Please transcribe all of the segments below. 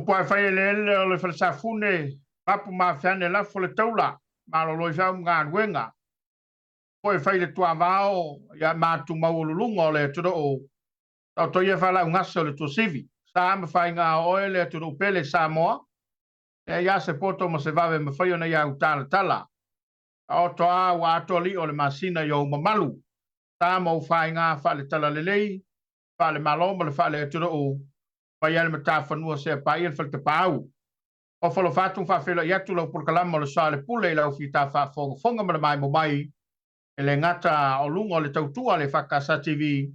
Poi fai le falsafune, papu ma fiane la fo le taula, ma lo fa ngā ruenga. Poi fai le tua vao, ya mātu maululunga le tudo o, tau toia whala ungasa le tua sivi. Sa ma fai ngā oe le tudo pele Samoa, ya se poto ma se vave ma fai ona ya utala tala. O toa wa ato li o le masina yo mamalu. Sa ma fai ngā whale tala lelei, whale maloma le whale tudo o, pai ale mata fanua se pai ele falta pau o falo fatu fa fela ya tu lo por kalama le Soalepule la fita fa fonga mai mo mai ele ngata o lunga le tautua le EFKS TV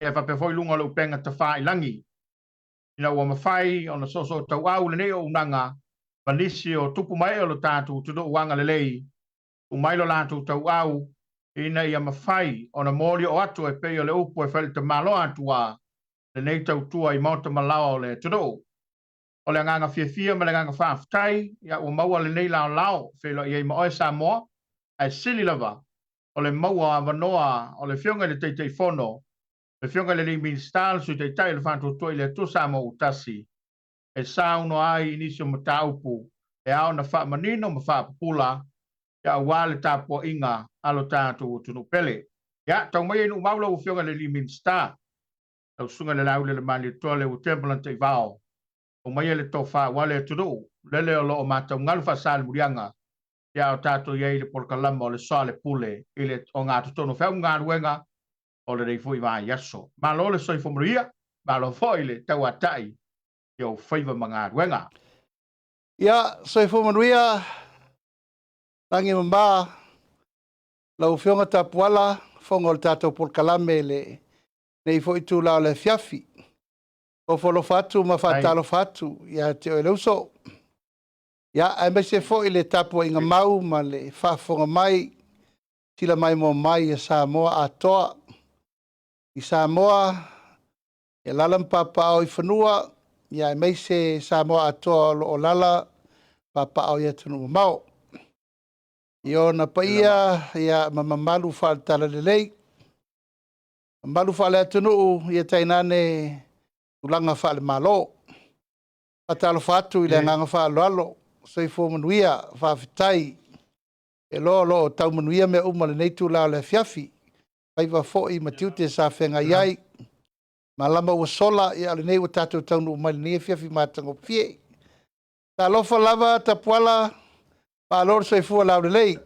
e fa pe foi lunga le penga te fa ilangi ina o mafai ona soso tau au le ne o nanga vanisi o tupu mai o lo tatu tu do wanga le lei o mai lo latu tau au ina ia mafai ona mori o atu e pe o le upo e falta malo atua le nei tautua I mauta malao le tudo. O le nganga fia ma le nganga whaafutai, ia ua maua le nei lao, whelo I ma oe Samoa, ai sili lava, o le maua wanoa, o le fionga le teitei fono, le fionga le limin stal, sui teitai le whantua le tu Samoa utasi, e sauno ai inisio mataupu, e ao na wha manino ma wha papula, ia ua le tāpua inga, alo tātu tunu pele. Ia, tau mai inu maula u fionga le limin stal, tau sunga le lau le mali tole u tempelan te vao. O mai le tofa wale tudu. Lele o lo o mata ngalu fa sal murianga. Ia o tato iei le porkalama o le Soalepule. Ile o ngā tutono whau ngā ruenga. O le rei fui vai yaso. Ma lo le soi fomuria. Ma lo foi le tau atai. Ia o whaiva ma ngā ruenga. Ia, soi fomuria. Langi mamba. Lau whionga tapuala. Fonga o le tato porkalame le. Nei foi tu lao le fiafi. O folo fatu ma fatalo fatu. Ia te o eleuso. Ia ai mai se foi le tapo inga mau ma le whafonga mai. Tila mai mo mai e Samoa atoa. I Samoa. E lalam papa au I whanua. Ia mai se Samoa atoa o lala. Papa au ia tunu mau. Io na paia. Ia mamamalu whaatala lelei. Malu fale atunu ia tainane ulanga fale malo. Atalo fatu ile nganga fale alo. Soi fo manuia fafitai. E lo tau manuia me umale neitu lao le fiafi. Paiva fo I matiute sa whenga iai. Malama ua sola ia ale nei ua tatu taunu umale nei fiafi matango fie. Ta lofa lava ta puala. Pa lor soi fua lao le lei.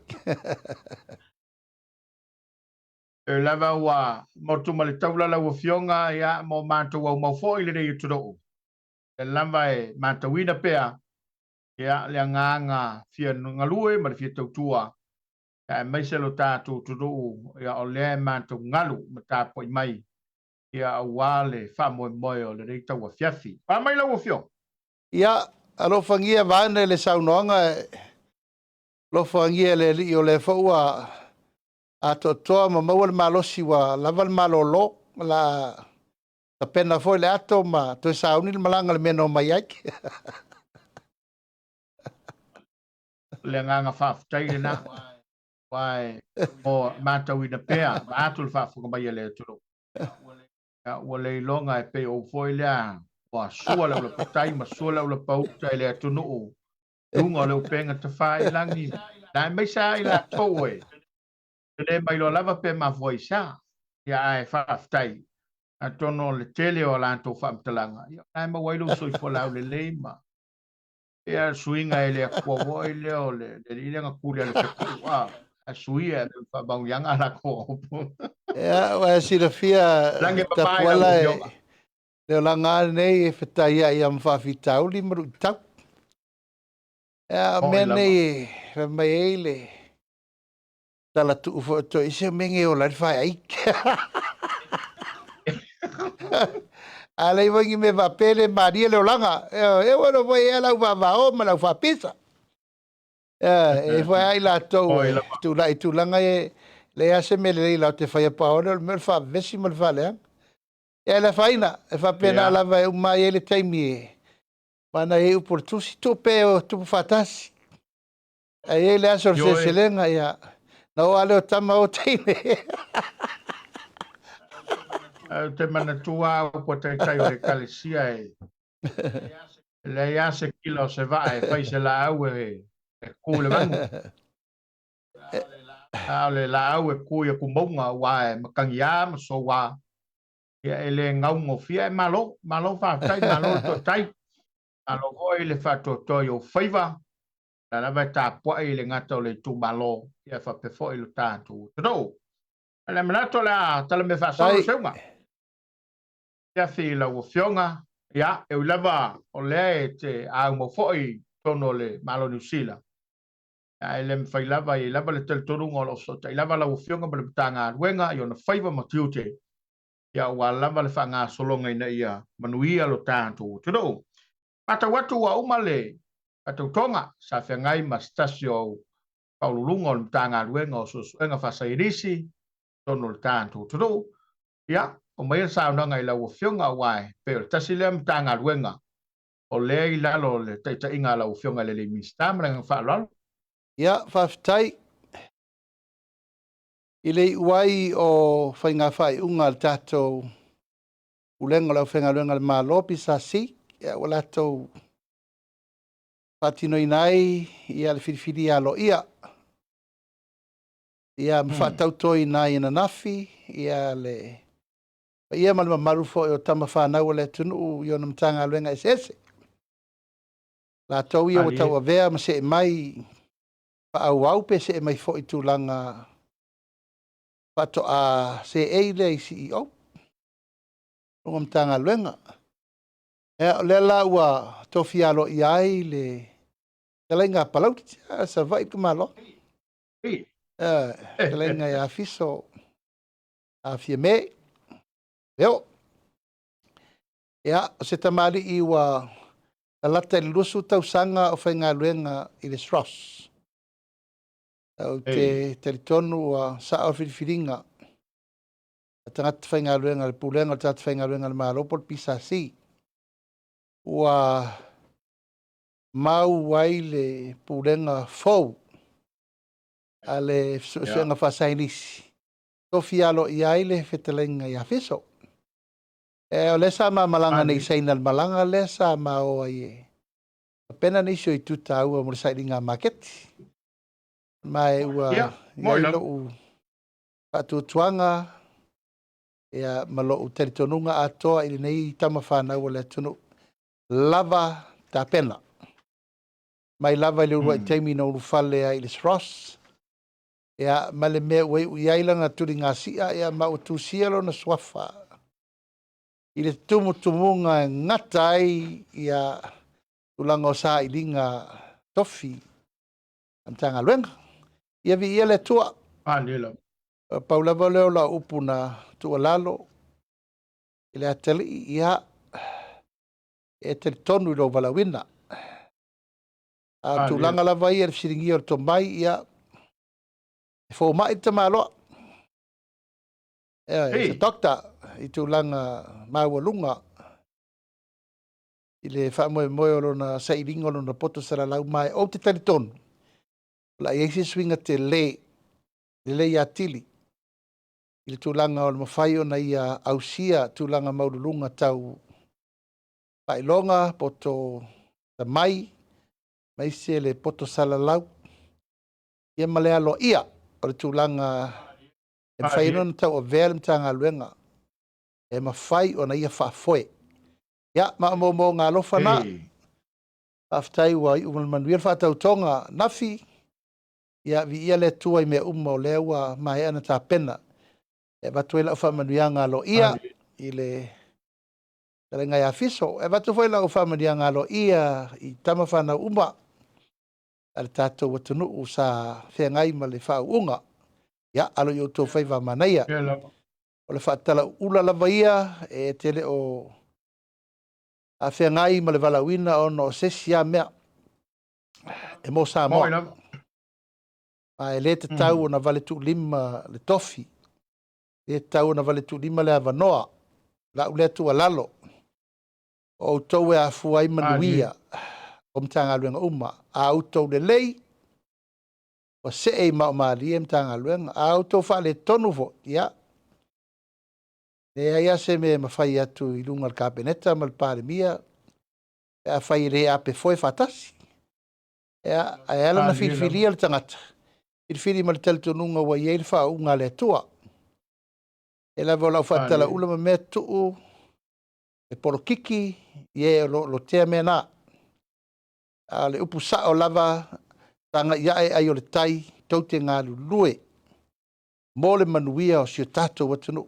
E lava ua motu ma le taula la ua fionga ia mo mātou au maufo I le rei tudo. E lava e mātou ina pea ia le nganga fia ngalue ma le fia tautua. Ia e maise lo tātou tudo ia o le mātou ngalu ma tāpo I mai. Ia aua le whamoe moe o le rei taua fiafi. Pa mai la ua fionga. Ia alo fangia vane le saunoanga lo fangia le li o le faua a toa ma maua le malosi wa lava le malolo la pena foi le ato ma to sauni le malanga le meno mai ai. Le nganga whaafutai le na. Wai o mātou ina pea. Ma atu le whaafuka mai le turo. Ua le ilonga e pe o foi lea. Wa sua lau le patai ma sua lau le pauta le atunu o. Lunga le upenga te whai langi. Nai mai sa I la toe. Tene mai lo lava pe ma voi sa. Ia ai whaafutai. A tono le tele o lanto whaamtalanga. Ia ai ma wailu soi fo lau le leima. Ia suinga e le akua woi leo le ilenga kuri ale whakua. A suia le whabau yanga la ko. Ia wa si la fia ta puala e leo langa nei e whetai ia I mwhawhitau li maru tau. Ia mene e mai eile. Tala tu ufo to ise menge o la whai ai. Alei wangi me vapele Maria Leolanga. E wano voi e lau vavao ma lau whapisa. E foi ai la tau tu lai tu langa e le ase me le lau te whai paona me wha vesi ma le wha lea. E la faina, e fa pena lava e umai ele taimi e. Mana e upor tusi tupe o tupu fatasi. A ele aso se selenga ia. Na o ale o tama o teine. Te mana tua o po te tai o le kalesia e. Le ia se kilo se va e fai se la au e ku le vangu. A le la au e ku e kumbonga wa e makangia ma so wa. Ia ele ngau ngo fia e malo fa tai malo to tai. Alo hoi le fa to o faiva. La vai ta po e le ngata le tu malo. Ia fa pe fo i lo tatu. Todo. Ale manato la tala me fa solo seunga. Ia fi la o fionga. Ia e lava o le te a mo fo i tono le malo New Zealand. Ia ele me fai lava i lava le tel torunga lo so. Ia lava la o fionga ma le tanga ruenga i ona faiva ma tiute. Ia wa lava le fa nga solonga ina ia manuia lo tatu. Todo. Pata watu wa umale. Pata tonga sa fengai ma stasio paululunga o tanga ruenga o so enga fa sairisi. Tono le tantu turu ya o mai sa na ngai la o fionga wai pe tasilem tanga ruenga o le ila lo le taita inga la o fionga le mistam ran fa lo ya fa tai ile wai o fainga fai unga tato ulenga la fenga luenga ma lopi sa si ya wala to patino inai ia le filifili ya lo ia ia mfa tauto inai na nafi ia le ia mal marufo o tama fa na wala tunu yo nam tanga luenga ss la to ia o tau vea ma se mai pa au pe se mai fo itu langa pato a se ele CEO ngom tanga luenga le la wa to fialo iai le lenga palau sa vai kumalo lenga ya fiso a fieme yo ya se tamali i wa la te lusu tau sanga o fenga luenga i le stros o te teritonu wa sa o filinga tangat fenga luenga le pulenga tat fenga luenga le malo por pisa si wa mau wai le pulenga fou ale suenga fasainis to fialo iai le fetelenga ia fiso o le sa ma malanga nei sainal malanga le sa ma o ai pena ni so itu tau mo sailinga market mai ua ia lo atu tuanga ia malo teritonunga atoa i nei tama fana wala tunu lava ta pena mai lava le ua taimi no fale ai le stros ia male me we ia ilanga turinga sia ia ma utu sielo na swafa ile tumunga ngatai ia ulanga sa ilinga tofi antanga luenga ia vi ia le tua alelo paula vole la upuna tua lalo ile ateli ia e te tonu lo valawina a tulanga la vai e siringi o tomai ia fo mai te malo e doctor i tulanga mawalunga ile fa mo lo na sailingo lo na poto sala lau mai o te tonu la ese swinga te le ya tili il tulanga o mafai ona ia ausia tulanga maululunga tau pailonga poto ta mai se le poto salalau ia male alo ia o tulanga e fai non tau o velm tanga luenga e mafai ona ia fa foi ya ma mo nga lo fana aftai wa u manuel fa tau tonga nafi ia vi ia le tua i me umo lewa mai ana ta pena e batu la fa manuanga lo ia ile lenga ya fiso e batu foi la fa manuanga lo ia i tama fa na uma al tato watunu usa fengai ma le fa unga ya alo yo to fai va manaia o le fa tala ula la vaia e tele o a fengai ma le valawina o no sesia me e mo sa mo ai le te tau na vale tu lima le tofi e tau na vale tu lima le avanoa la ule tu alalo o tau e afu ai manuia o mtanga luenga uma a tau le lei o se e ma mali e mtanga luenga a tau fa le tonu fo ya e ai se me mafai atu i lunga kabineta mal pare mia e a fai re ape foi fatasi e a ela na filfilia le tangata filfili mal tel tonunga wa ye fa unga le tua e la vola fatala ula me tu e polo kiki ye lo te mena ale upu sa o lava tanga ia e ai o le tai tau te ngā lue mo le manuia o si o tato watunu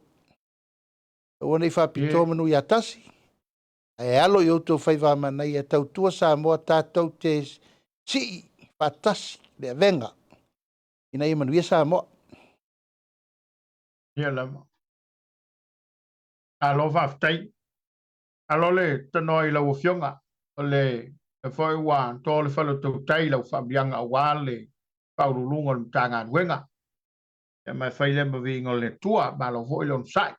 o wana i whapito manu i atasi e alo i auto whaiva manai e tau tua Samoa tatou te si fatasi le venga ina i manuia Samoa ia lama alo whaftai alo le tano i lau fionga o le e foi wa to le falo to tai lau fabianga wale paululunga le tanga wenga e mai fai le mavi ngole tua ba lo foi lon sai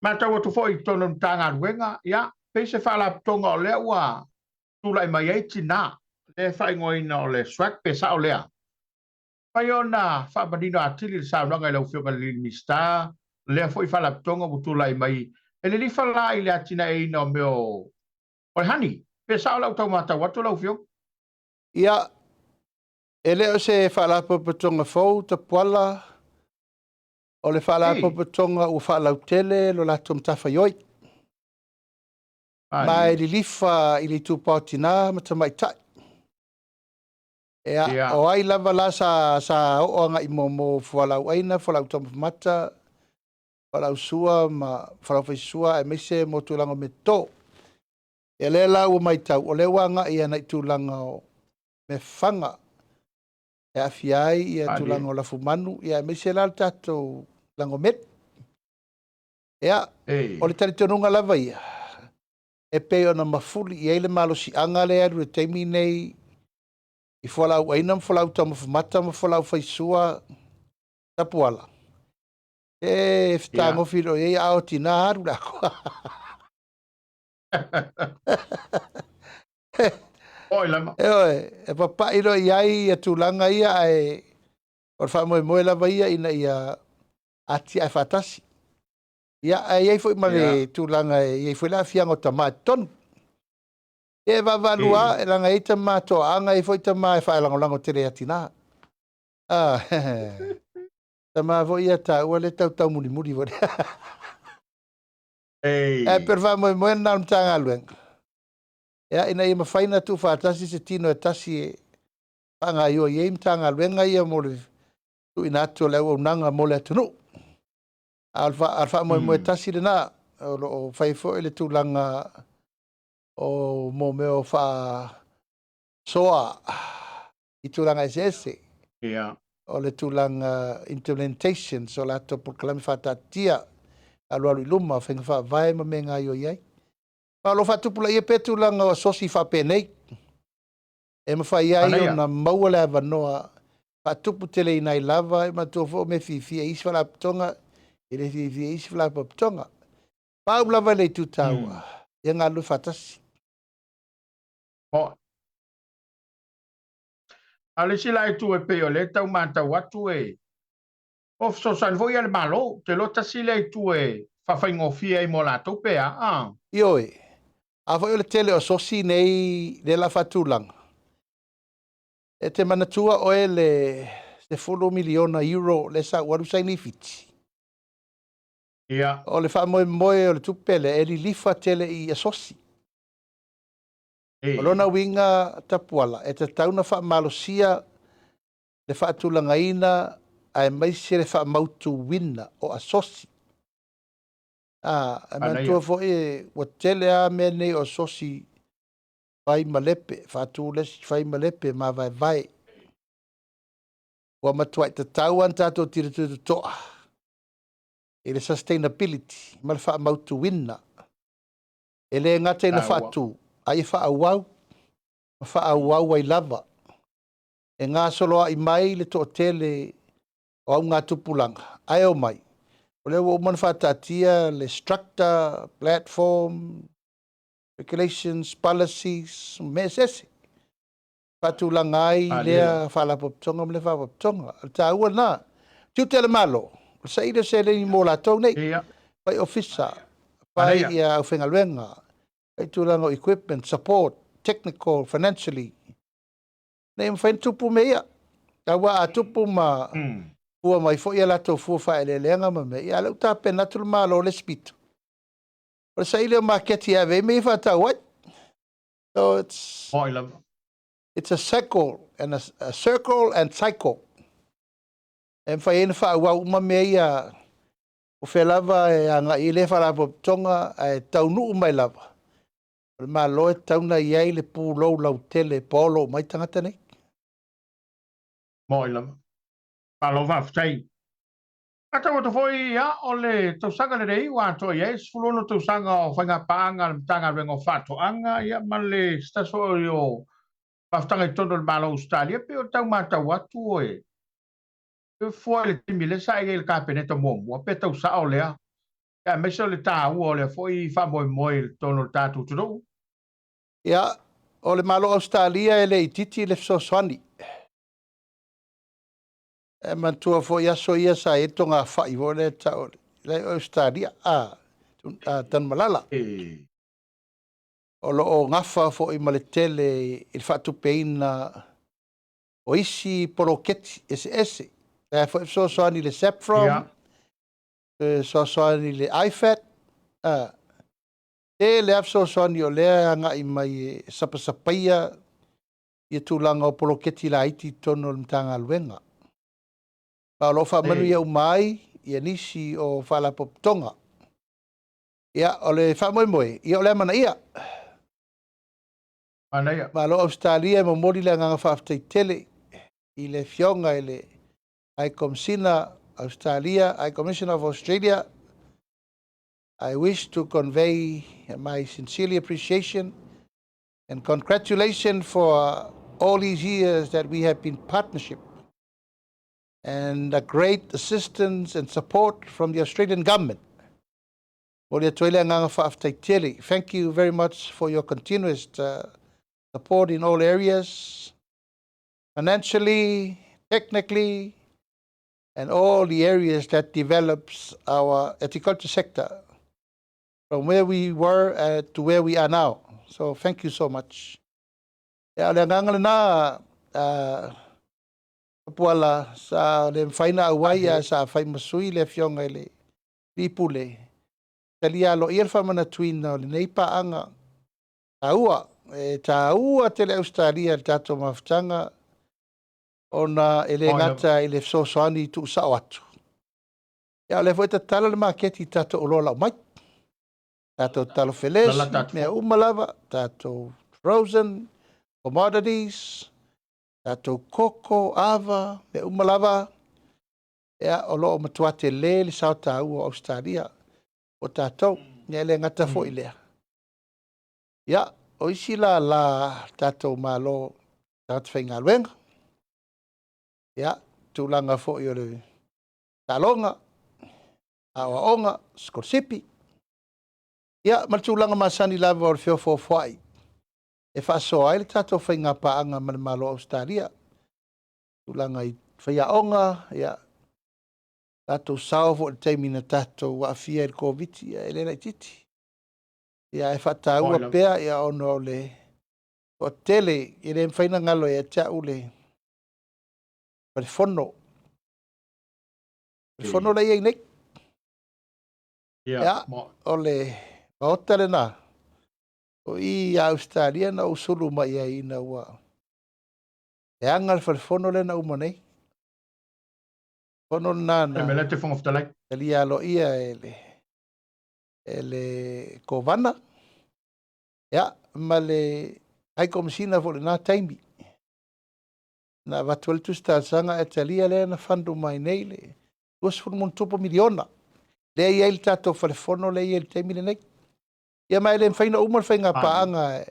ma tau tu foi to le tanga wenga ya pe se fala tonga le wa tu lai mai ai tina le fai ngoi no le swak pe sa o le pai ona fa badino atili sa longa lau fionga le mista le foi fala tonga tu lai mai e le fala i le atina e no meo o hani pe sa lau tau mata watu lau fiong ia ele o se whala papatonga fau ta puala o le whala papatonga u whala utele lo la tom tafa yoi mai li lifa i li tupatina ma ta mai tai ea o ai lava la sa o anga i momo whala uaina whala utam mata whala usua ma whala faisua e meise mo tulanga me to e le la u mai tau o le wanga i ana i tulanga o me fanga e afiai ia tulango la fumanu ia me se la tato lango met ia o le tali tonunga lava ia e pe ona mafuli ia ile malo si anga le aru te mi nei i fola u aina fola u tama fumata ma fola u faisua tapuala e ftango filo ia ao tina haru la oi lama e papa iro iai e tulanga ia e o fa mo lava ia ina ia ati ai fatasi ia ai foi male tulanga ia foi la fiango tamaton e va valua e langa ita mato anga e foi tama e fa lango tere atina ah tama vo ia ta o le tau muri vo e per va mo na tanga luen ia ina ia faina tu fatasi se tino e tasi anga yo ye tanga luen ia mo le tu inato le o nanga mo le tunu alfa mo tasi na o fai fo ele tulanga o mo meo fa soa i tulanga SS o le tulanga implementation so la to proclame fata tia alu luma fenga fa vai ma menga yo yai pa lo fatu pula ye petulanga o sosi fa penei e ma fa yai na maula va noa pa tupu tele ina lava e ma to fo me fifi e isfala tonga ele fifi isfala tonga pa ula vale tu tawa ye nga lu fatasi o ale sila tu e pe o le tau mata watu e of so san voi al malo te lo tasile tu e fa fa ngofia i mola to pe a io a voi le tele o sosi nei de la fatulanga e te manatua o ele se fulu miliona euro le sa waru sai ni fiti o le fa mo o le tupele e li lifa tele i asosi o lona winga tapuala e te tauna fa malosia le fa tulanga ina ai mai se le fa mautu wina o asosi a mantua fo e o tele a me nei o sosi fai malepe fa tu le fai malepe ma vai wa matua te tau an tato tira tu toa ele sustainability ma le fa mautu wina ele ngate na fatu ai fa awau fa awau ai lava e ngā solo i mai le to tele o ngā tupulanga ai o mai O le o man whatatia, le structure, platform, regulations, policies, me sese. Patulanga ai lea whalapoptonga me le whalapoptonga. Ta ua na, tiu tele malo. Sa ida se le ni mo la tau nei. Pai ofisa, pai ia au whengaluenga. Pai tūlanga equipment, support, technical, financially. Nei mwhain tupu me ia. Ta ua a tupu ma ua mai fo ia lato fua whae le leanga ma me. Ia lau ta pena tulu malo le spitu. O sa ile ma keti ave me whata wai. So it's a circle and a circle and cycle. En whai ena wha ua uma me ia o whelava e anga i le whalapoptonga e taunu umai lava. Ma loe tauna iai le pū lou lau tele polo mai tangata nei. Moi lama. Palo whaftai. Ata wata foi ia o le tausanga le rei wa to ia sfuluno tausanga o whainga paanga le tanga rengo whato anga ia ma le staso o whaftanga i tono le malo Australia pe o tau mata watu oe. E foi le timi le sa e le kapeneta momo pe tausa o lea. Ia meso le tā ua o le foi wha moi moi le tono le tātu tunou. Ia, o le malo Australia e le ititi le fsoswani. E mantua fo ia so ia sa e tonga whai vo le tau le Australia a tan malala. O lo o ngafa fo i male tele il fatu peina o isi poloketi ese. E fo i fsoswani le Saffron, fsoswani le IFAT, e le fsoswani o lea anga i mai sapasapaya ia tūlanga o poloketi la iti tono le mtanga luenga. Pa lo fa manu ia umai, ia nisi o whalapoptonga. Ia, o le wha moi moi, ia o le mana ia. Mana ia. Ma lo Australia mo mori le nganga whaftai tele, i le fionga i le Commissioner Australia, Commissioner of Australia. I wish to convey my sincerely appreciation and congratulations for all these years that we have been partnership and a great assistance and support from the Australian government. Thank you very much for your continuous support in all areas, financially, technically, and all the areas that develops our agriculture sector from where we were to where we are now. So thank you so much. Puala sa le faina awaia sa fai masui le fionga le pipule. Talia lo ia famana tuina le nei paanga. Taua tele Australia tato maftanga ona ele ngata ele sosoani tu sa watu. Ya le foi tala le maketi tato olola mai. Tato talo feles me umalava tato frozen commodities. Tato koko, ava, me umalava, ea o loo matuate le sao tāua Australia, o tātou, ne le ngata fo i lea. Ia, o isi la tātou malo tātou whainga luenga. Ia, tūlanga fo i o le tālonga, awaonga, skorsipi. Ia, matūlanga masani lava o le fio fo fuai. E whasoa ele tātou whainga paanga ma le malo Australia. Tulanga i whaiaonga, ia tātou sao fo le teimina tātou wa fia il COVID, ia ele lai titi. Ia e whataua pea, ia ono le o tele, i le mwhaina ngalo e tau le whare whono lai ei nei. Ia, o le maotale nā. O i Australia na usulu mai ai na ua. E angal whare le na umanei. Whono nana. E me lete whong of the lake. E li alo ia ele kovana. Ia, ma le ai komisina fo le nā taimi. Na watuale tustāsanga e talia le na whandu mai nei le. Uasfuru mun tupo miliona. Le ia il tato whare whono le ia il taimi le nei. Ia mai le mwhaina umar whainga paanga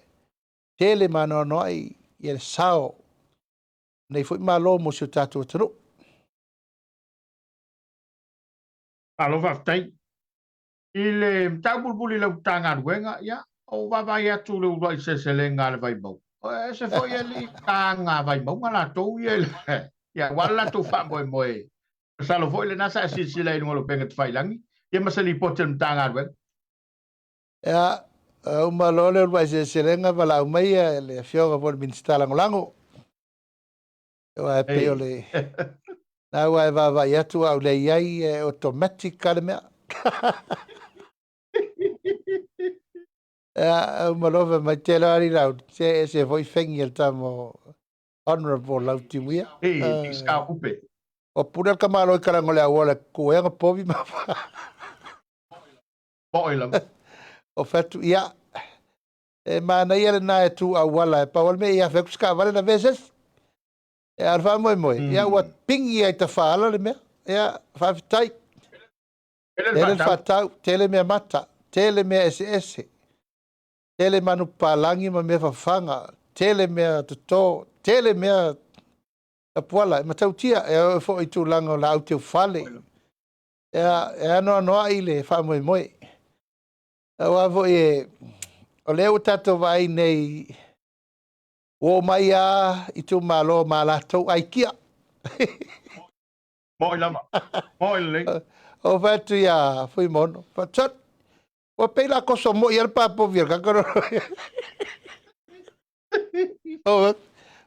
tele mana noi ia le sao. Nei fwoi malo mo si o tātou atano. Alo whaftai. I le tau bulbuli lau tanga ruenga, ia. O wawai atu leu roi se le ngā le vai mau. O e se foi e li tanga vai mau ngā tau i e le. Ia, wala tu wha moe moe. Salo foi le nasa e sila i ngolo penga tu whailangi. Ia masali potem tanga ruenga. Ia, umalole roi se lenga wala umeia le fionga vol minsta lango. Wa pe ole. Na wa wawai atu au le iai automatic kale mea. Umalove mai te lari rau. Se foi fengi el tamo honorable lau timuia. Ska upe. O puna ka malo i karango le awole kuenga povi ma. Boilam. O fatu ia. E mana ia le na e tu awala e pawal me ia feku ska vale na veses. E arfa moe moe. Ia ua pingi ai ta whaala le mea. Ia whawhitai. Tele whatau. Tele mea mata. Tele mea ese. Tele manu palangi ma mea whawhanga. Tele mea tuto. Tele mea apuala. Ma tau tia. E fo i tu lango la au teu whale. E anoa noa i le wha moe moe. E wavo e... O leo tato vai nei... O mai a i tu malo malatou ai kia. Moi lama. Moi le. O fatu ia fui mono. Fatat. O peila koso mo ia papo vir kakoro.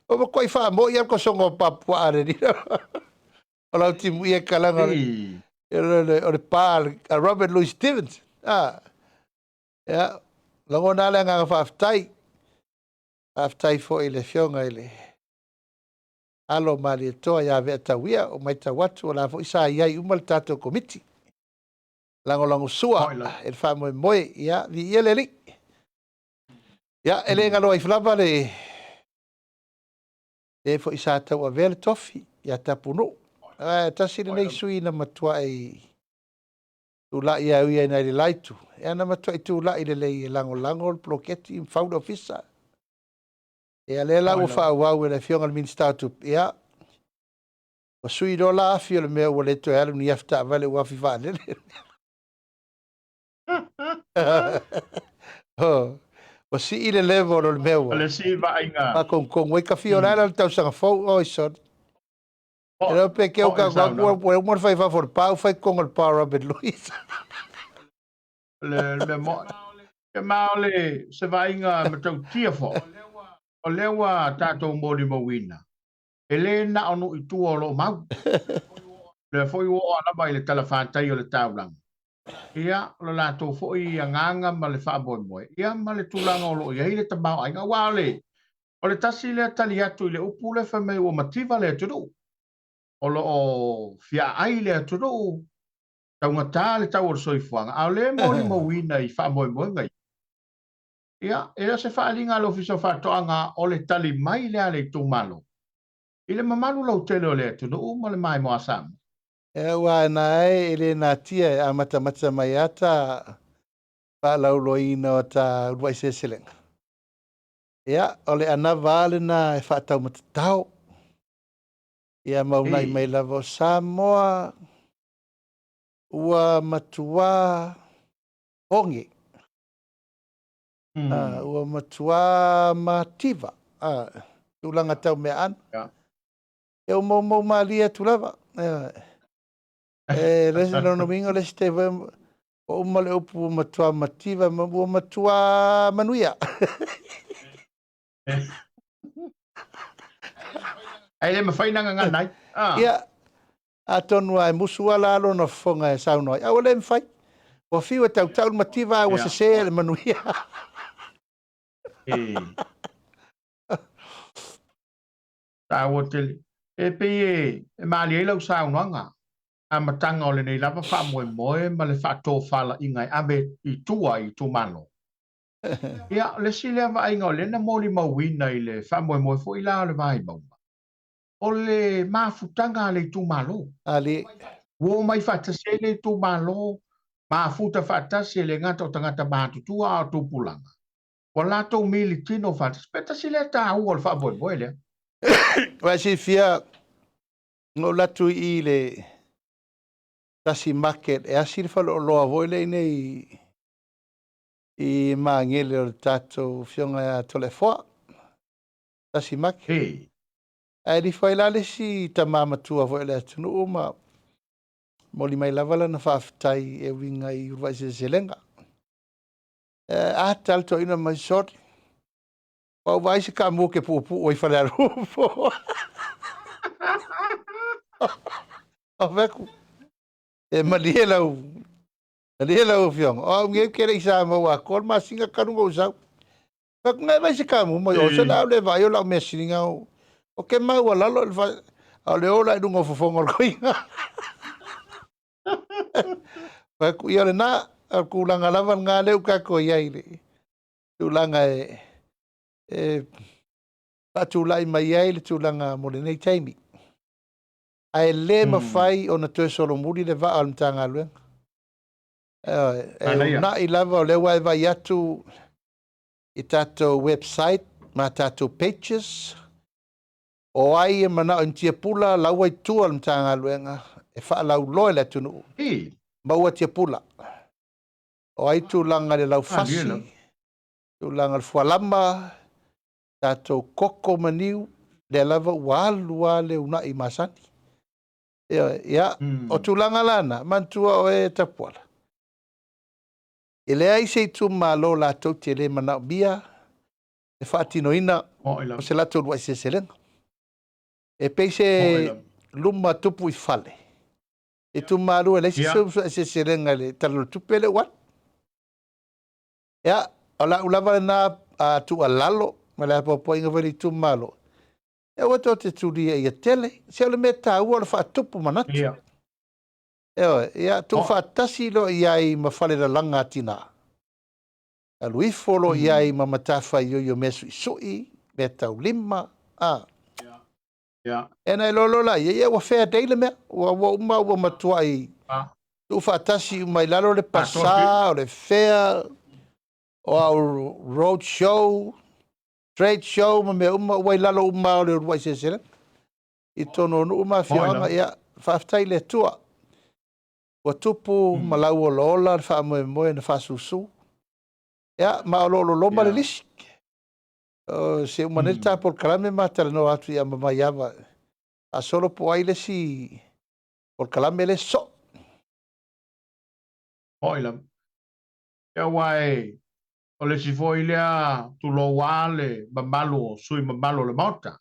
O koi fa mo ia koso ngo papo are ni. O la timu ia kalanga. O le par Robert Louis Stevens. Ja. Lango na le nga faftai. Faftai fo ile fionga ile. Alo mali toa ya ve tawia o mai tawatu o la fo isa ia umal tato komiti. Lango sua el fa moe ya vi ele li. Ya ele ngalo ai flava le. E fo isa tawa vel tofi ya tapuno. Tasi nei sui na matua ai tu la ia ia na le laitu. E na matua tu la ile le lango ploketi founder officer. E ale la o fa wa le fionga al minister tu ya. O sui do la fio le me o le to ala ni afta vale wa fi va le. O si ile level o le me o. Le si va inga. Ma con we ka fio la tau sanga fo o so. Era pe que o ka o mo fai fa for pau fai con el power Robert Louis. Le mo. Ke maole se va inga me tau tia fo. O lewa tato mori mo wina. Ele na onu i tu o lo mau. Le foi o ana mai le telefantai o le taulang. Ia lo la to foi nganga ma le fa boy boy. Ia ma le tulanga o lo ia ile tabau ai nga wale. O le tasi le tali atu le upule fa me o mativa le tudu. O lo o fia ai le tudu. Tau ngata le tau o soifuanga. A le mori mo wina i fa boy boy ngai. Ia, e se fa alinga lo fiso fa toanga o le tali mai le ale tu malo. Ile mamalu lo tele o le tudu ma le mai mo asam. E wa na ele na tia a mata mai ata pa laulo ina ta ruai se selenga. Ia, ole ana vale na e fa tau matau. Ia maunai mai lavo Samoa ua matua ongi. Ua matua mativa. Tulanga tau mea an. E o mau malia tulava. Lesi no mingo lesi te o umale upu matua mativa ua matua manuia. Ai le mawhaina nga ngai. Ia, a tonu ai musu ala alo na fonga e sauno ai. Au le mwhai. O fiwa tau mativa wa se se le manuia. Tāua tele. E pe e maali e lau sauno nga. A matanga o le nei lava wha moe ma le wha tō whala i ngai abe i tua i tu mano. Ia, le sile ava ai ngau le na moli mawina i le wha moe fo i la le vai mau. O le mafutanga le tu malo. Ali. Wo mai whatase le tu malo. Mafuta whatase le ngata o tangata mātutua o tupulanga. O lato mili tino whatase. Peta sile ta ua le wha moe le. Wa si fia no latu i le tasi market e asir falo loa voile nei I maangele o tato fionga tole foa. Tasi market. Hey. Ai di fai lale si tamama tua voile atunu uma. Moli mai lavala na whaafitai e winga I urwai se selenga. Tal to ina mai sort. Pau vai se ka mo ke pupu o I whale arufo. O veku. E malie lau. Malie lau fionga. O nge kere isa maua. Kor masinga karunga usau. Veku ngai vai se ka mo. Mo o se lau le vai o lau mesininga o. O ke mau o lalo. O le ola I dungo fofonga o koinga. Veku I ole na. Kulanga lava ngā leu kako iai le. Tulanga patulai mai ai le tulanga mo le nei taimi. Ai le mawhai o na tue solo muri le vaa al mtanga luenga. Na I lava o le wai vai atu I tato website ma tato pages. O ai mana o ntia pula lau ai tu al mtanga luenga. E wha lau loe le tunu. Maua tia pula. O ai tulanga le lau fasi. Tulanga le fualama. Tato koko maniu le lava walua le una I masani. Ia, o tulanga lana, mantua o e tapuala. E le ai se tu malo la tau te le mana bia, e whaatino ina, o se lato lua I se selenga. E peise luma tupu I fale. E tu malu e le se selenga le talo tupe le wat. Ia, o la ulava na tu alalo, ma le apopo inga veli tu malo. E wato te turia I a tele, se ole me ta ua le whaatupu manatu. Ia, tu whaatasi lo iai ma whale la langa tina. A lui folo iai ma matafa yo mesu I sui, me tau lima. E nei lolo la, ia wa whea deile mea, wa uma ua matua I. Tu whaatasi umai lalo le pasa, o le whea, o au road show, trade show, ma me uma wai lalo uma o le urwai se sere. I tono nu uma whianga ia whaftai le tua. Wa tupu malau o lola, wha moe moe na whasusu. Ia, ma o lolo loma le lisi. Se umane tapo kalame matala no atu ia mamai awa. A solo po ai le si o kalame le so. Oila. Ia wai, o le si foi lea tu lo wale mamalo, sui mamalo le mota.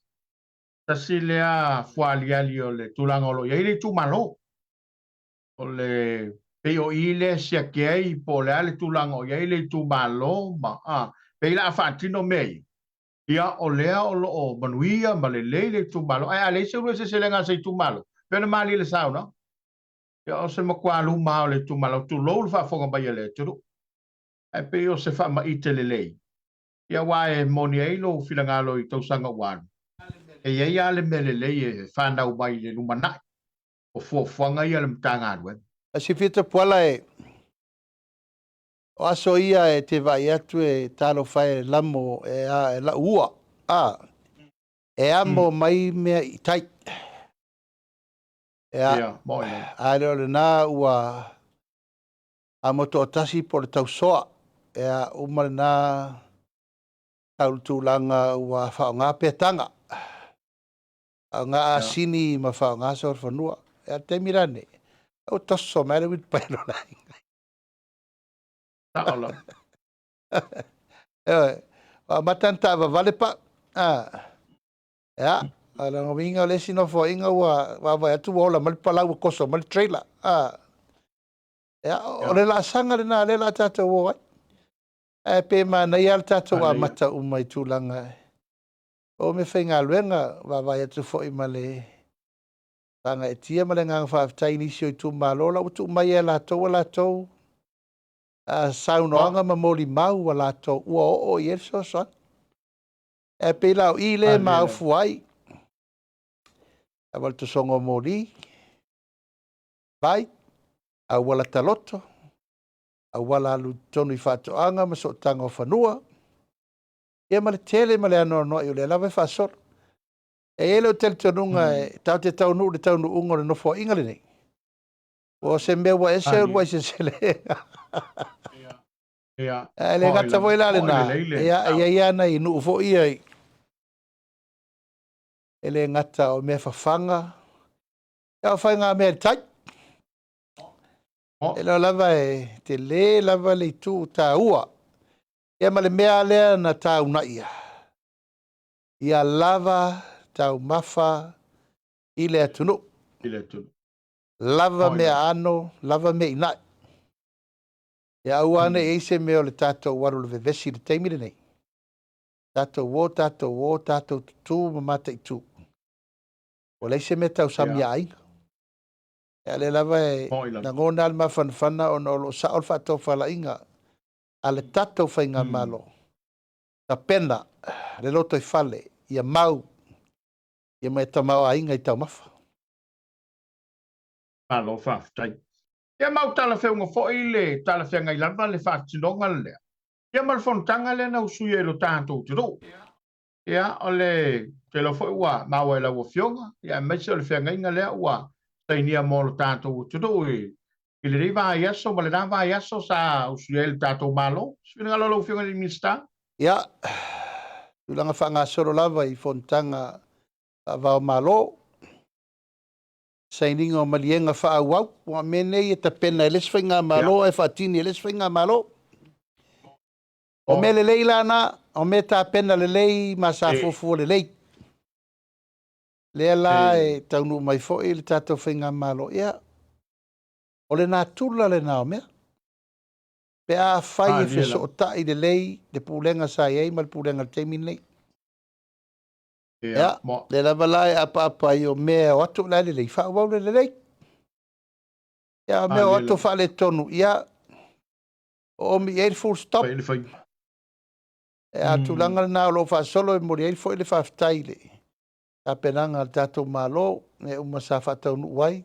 Tasi lea fuali ali o le tulanga o lo. Ia ile tu malo. O le peo ile sia kei po le ale tulanga o. Ia ile tu malo ma. Pei la fatino mei. Ia o lea o lo o manuia ma le tu malo. Ai ale se ue se lenga se tu malo. Pena mali le sauna. Ia o se makwalu ma o le tu malo. Tu lo le fa fonga ba ia le turu. Ai pe o se fa ma ite le lei. Ia wae moni ai lo filangalo I tausanga wan. E ia le mele lei e whanau mai le lumana. O fuanga ia le mtanga adwe. A si fita puala e o aso ia e te vai atu e talo whae lamo e la ua. E amo mai mea I tai. A leo le nā ua a moto o tasi po le tau soa. E a umare nā tau tūlanga ua whao ngā petanga. A ngā asini ma whao ngā sor whanua. E a te mirane. O toso mare wit paino lai. Taola. Wa matanta wa vale pa. Ya. Ala ngo inga le sino fo inga wa tu ola mal pala wa koso mal trailer. Ya o le la sanga le na le la tata wo. E pe ma na ia tata wa mata umai tulanga. O me whainga luenga wa tu fo I male. Tanga e tia male ngang whaaftai nisi o I tu malola o tu mai e la tau. Saunoanga ma moli mau wa la tau. Ua o I so son. E pe lau I le mau fuai. A wal tu songo mori. Vai. A wala taloto. A wala alu tonu I whatoanga ma so tanga o whanua. Ia ma le tele ma le anō no I o le lawe whasor. E ele o tele tonunga e tau te tau nu le tau nu ungo le nofo inga le nei. O se mea wa e se ua se se le. Ia. Le gata foi la le na. Ia na i nu fo ia i. Ele ngata o mea fafanga. Ia fai ngā mea tai. Ele lava e te le lava le tu ta ua. Ia ma le mea lea na ta una ia. Ia lava tau mafa i le atunu. Lava mea ano, lava mea inai. Ia uane e se mea o le tātou waru le vevesi le teimire nei. Tātou wo, tātou tutu, mamata i tu. O le se mea tau sami ainga. Ia le lava e na ngona al mafanfana o no lo saol fatou fala inga. A le tātou whainga malo. Ta pena, le loto i fale, ia mau, ia mai tamau ainga i tau mafa. Malo whaftai. Ia mau tala whiunga fo i le, tala whianga i lava le whaatinonga lea. Ia malfontanga le na usui e lo tātou te ro. Ia o le, te lo fo ua, mau e la ua whiunga. Ia meise o le whianga inga lea ua, tainia mo lo tātou te ro e. I le rei vai aso, ma le rā vai aso sa usui e le tātou malo. Swina ngalo lo whiunga ni minsta. Ia, tulanga whanga soro lava i fontanga vau malo. Saininga o malienga whaauau. Wa mene i ta pena e les whainga malo, e whaatini e les whainga malo. O me le lei lana, o me ta pena le lei, ma sa fufu le lei. Lea la e taunu mai fo i le tato whainga malo. Ia, o le nā tula le nao mea. Pe a whai e wheso o ta i le lei, le pūlenga sa iei, ma le pūlenga le teimi nei. Ia, le lava lai apa i o mea o atu lai le lei, whaauau le lei. Ia, o mea o atu wha le tonu, ia, o mi e full stop. Ia, tulanga le nao lo wha solo e mori e fo i le whaftai le. Ta penanga le tato malo, e umasa whatau nu wai.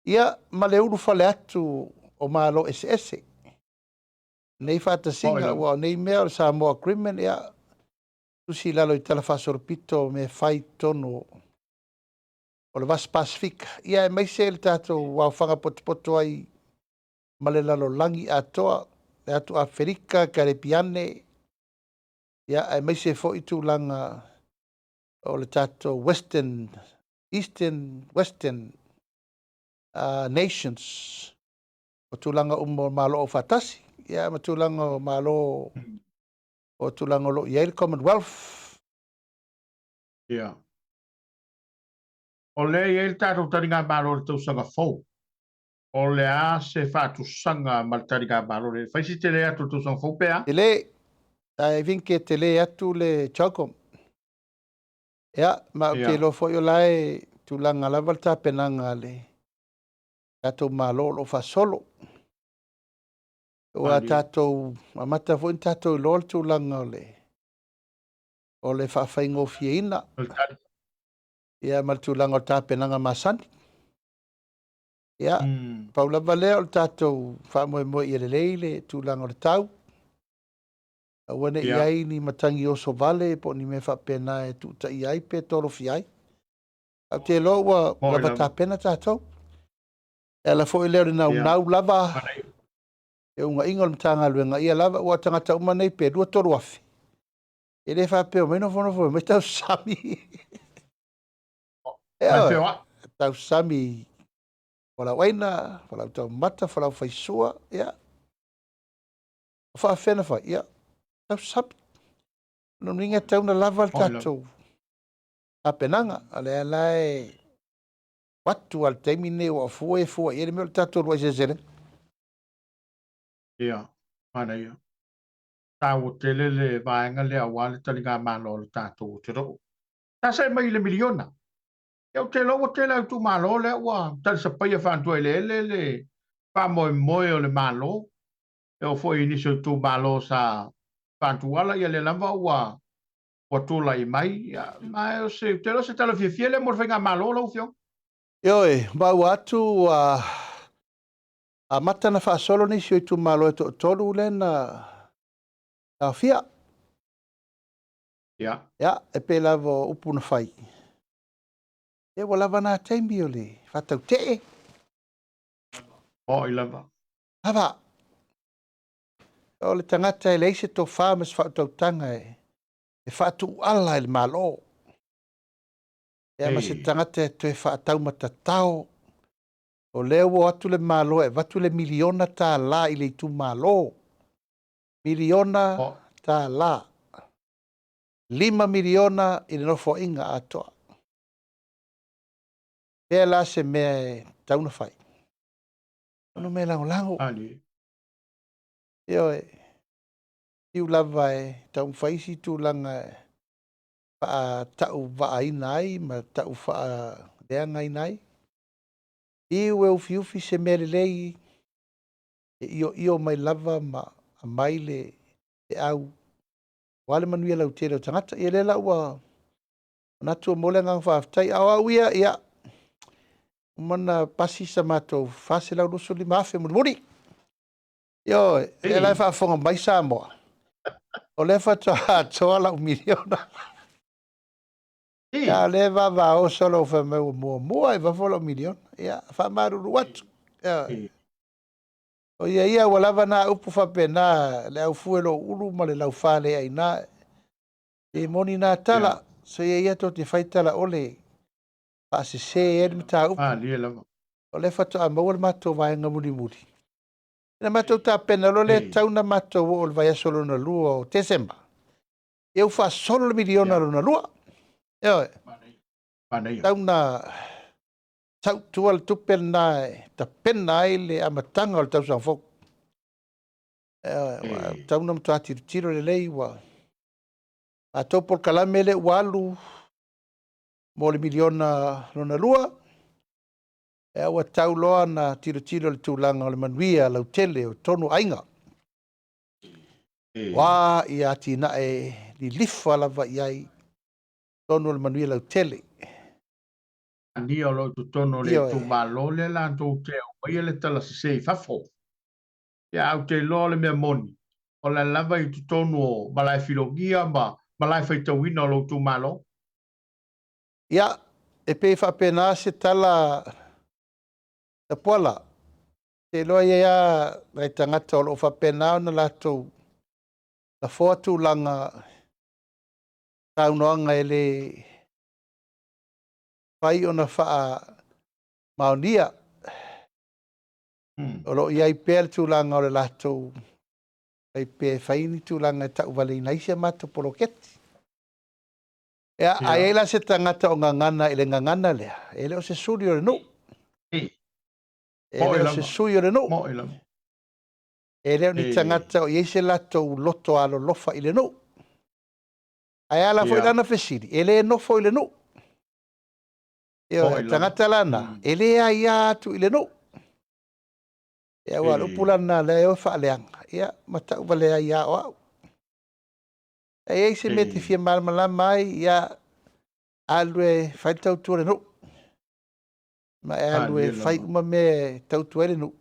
Ia, ma le uru whale atu o malo ese. Nei whata singa, wa nei mea o Samoa Agreement, ia, tusi lalo i tala whasoropito me whai tonu o le Vas Pasifika. Ia, e maise le tato wau whanga poto ai ma le lalo langi atoa, le atu Afrika, Karipiane. Ia, e maise fo i tūlanga o le tato Eastern, Western nations. O tūlanga umo malo o whatasi. Ia, ma tūlanga o malo o tūlanga o lo i Commonwealth. Ia. O le i tātou taringa malo le tausanga fau. O le a se whātu sanga ma le taringa malo le. Whaisi te le atu tausanga fau pēa? Te le, ai vinke te le atu le Chaukom. Ia, ma te lo fo yo lai tūlanga lava ta penanga le. Tātou malo lo whasolo. Ua tātou, mamata fo in tātou lol tūlanga o le. O le whawhaingo fiena. Ia, ma tūlanga o tā penanga masani. Ia, paulava lea o le tātou whamoe i le leile tūlanga o le tau. Wane iai ni matangi o so vale po ni me whapena e tuta iai pe toro fiai. Au te lo ua lava tā pena tātou. E la fo i leo ni nau lava. E unga inga o mtanga luenga ia lava ua tangata umanei pe rua toru afi. E le whapeo meno fono me tau sami. Tau sami. Wala waina, wala tau mata, wala whaisua, ia. Whawhena whai, ia. Tau sami. No ringa tau na lava al tatou. A penanga, ale alai. Watu al teimine o a fua. Ia meo tatou rua zezere. Ia, mana ia. Tau te lele vaenga lea wale talinga malo le tatou te roo. Ta sai mai le miliona. Iau te loa te lau tu malo lea ua. Tali sa paia whantua le wha moe o le malo. E o fo iniso tu malo sa whantuala ia le lamba ua. Ua tula i mai. Mai o se te lo se tala fia le morwhenga malo lau fio. Ioi, mau atu a mata na whaasolo nisi o i tu malo e tolu le na fia. Ia. Ia, e pe lava upu na whai. E wa lava nā teimi o le whatau te e. O i lava. Hava. O le tangata e leise tō whāmas whautautanga e whātu ala e le malo. E ma se tangata e tue whaatau matatao. O leo o atu le malo e watu le miliona tā la i le tu malo. Miliona tā la. 5 miliona i le nofo inga atoa. Pea la se mea e tauna whai. Ono me lango lango. Ali. Io e. Iu lava e taun whaisi tu langa e. Paa tau waa inai ma tau wha leanga inai. Iu e ufi se mea lei. Io mai lava ma a mai le e au. Wale manuia lau tere o tangata. Ia le lau natua mole ngang whaaftai. Awa uia ia. Mana pasi sa mato fase lau nusu li mafe muri. Yo, e lai whaafonga mai Samoa. O le toa lau miliona. Ia le va o solo fa meu mua e va folo miliona. Ia, fa maruru watu. O ia wala na upu fa pena le au fuelo ulu ma le lau fale ai na. E moni na tala. So ia to te faitala ole. Pa se e mta upu. O le a maua le mato vai nga muri. Na mato ta pena lo le tau na mato o le vai solo na lua o Desemba. Eu fa solo le miliona lo na lua. Eo e. Tau na tau tual tupen na ta pena le amatanga o le tau sang fok. Tau na mtua tiro le lei wa. A topol kalame le walu mo le miliona lo na lua. E awa tau loa na tiro le tūlanga o le manuia lau tele o tonu ainga. Wā i ati na e li lifa lava i ai tonu o le manuia lau tele. Ani o lo tu tono le tu malo le la tu te o ia le tala se fafo. Ya au te lo le mea moni. O la lava i tu tono o malai filogia ma malai faitawina o lo tu malo. Ia, e pe whapena se tala ta pola. Te loa ia rai tangata o lo whapena o na lato la fōa tūlanga taunoanga e le whai o na wha maonia. O lo iai pēr tūlanga o le lato ai pē whaini tūlanga e tau wale inaisia mato poloketi. Ea, ai eila se tangata o ngangana ele ngangana lea. Ele o se suri o le no. Ele o se suri o le no. Ele o ni tangata o iese lato loto alo lofa ile no. Ai ala fo ilana fesiri. Ele e nofo ile no. Eo, tangata lana. Ele a ia atu ile no. Ea wa lupulana le o wha leanga. Ea, matau wale a ia o au. E se me te fia marmala mai ia alue fai tau tuare no. Ma e alue fai uma me tau tuare no.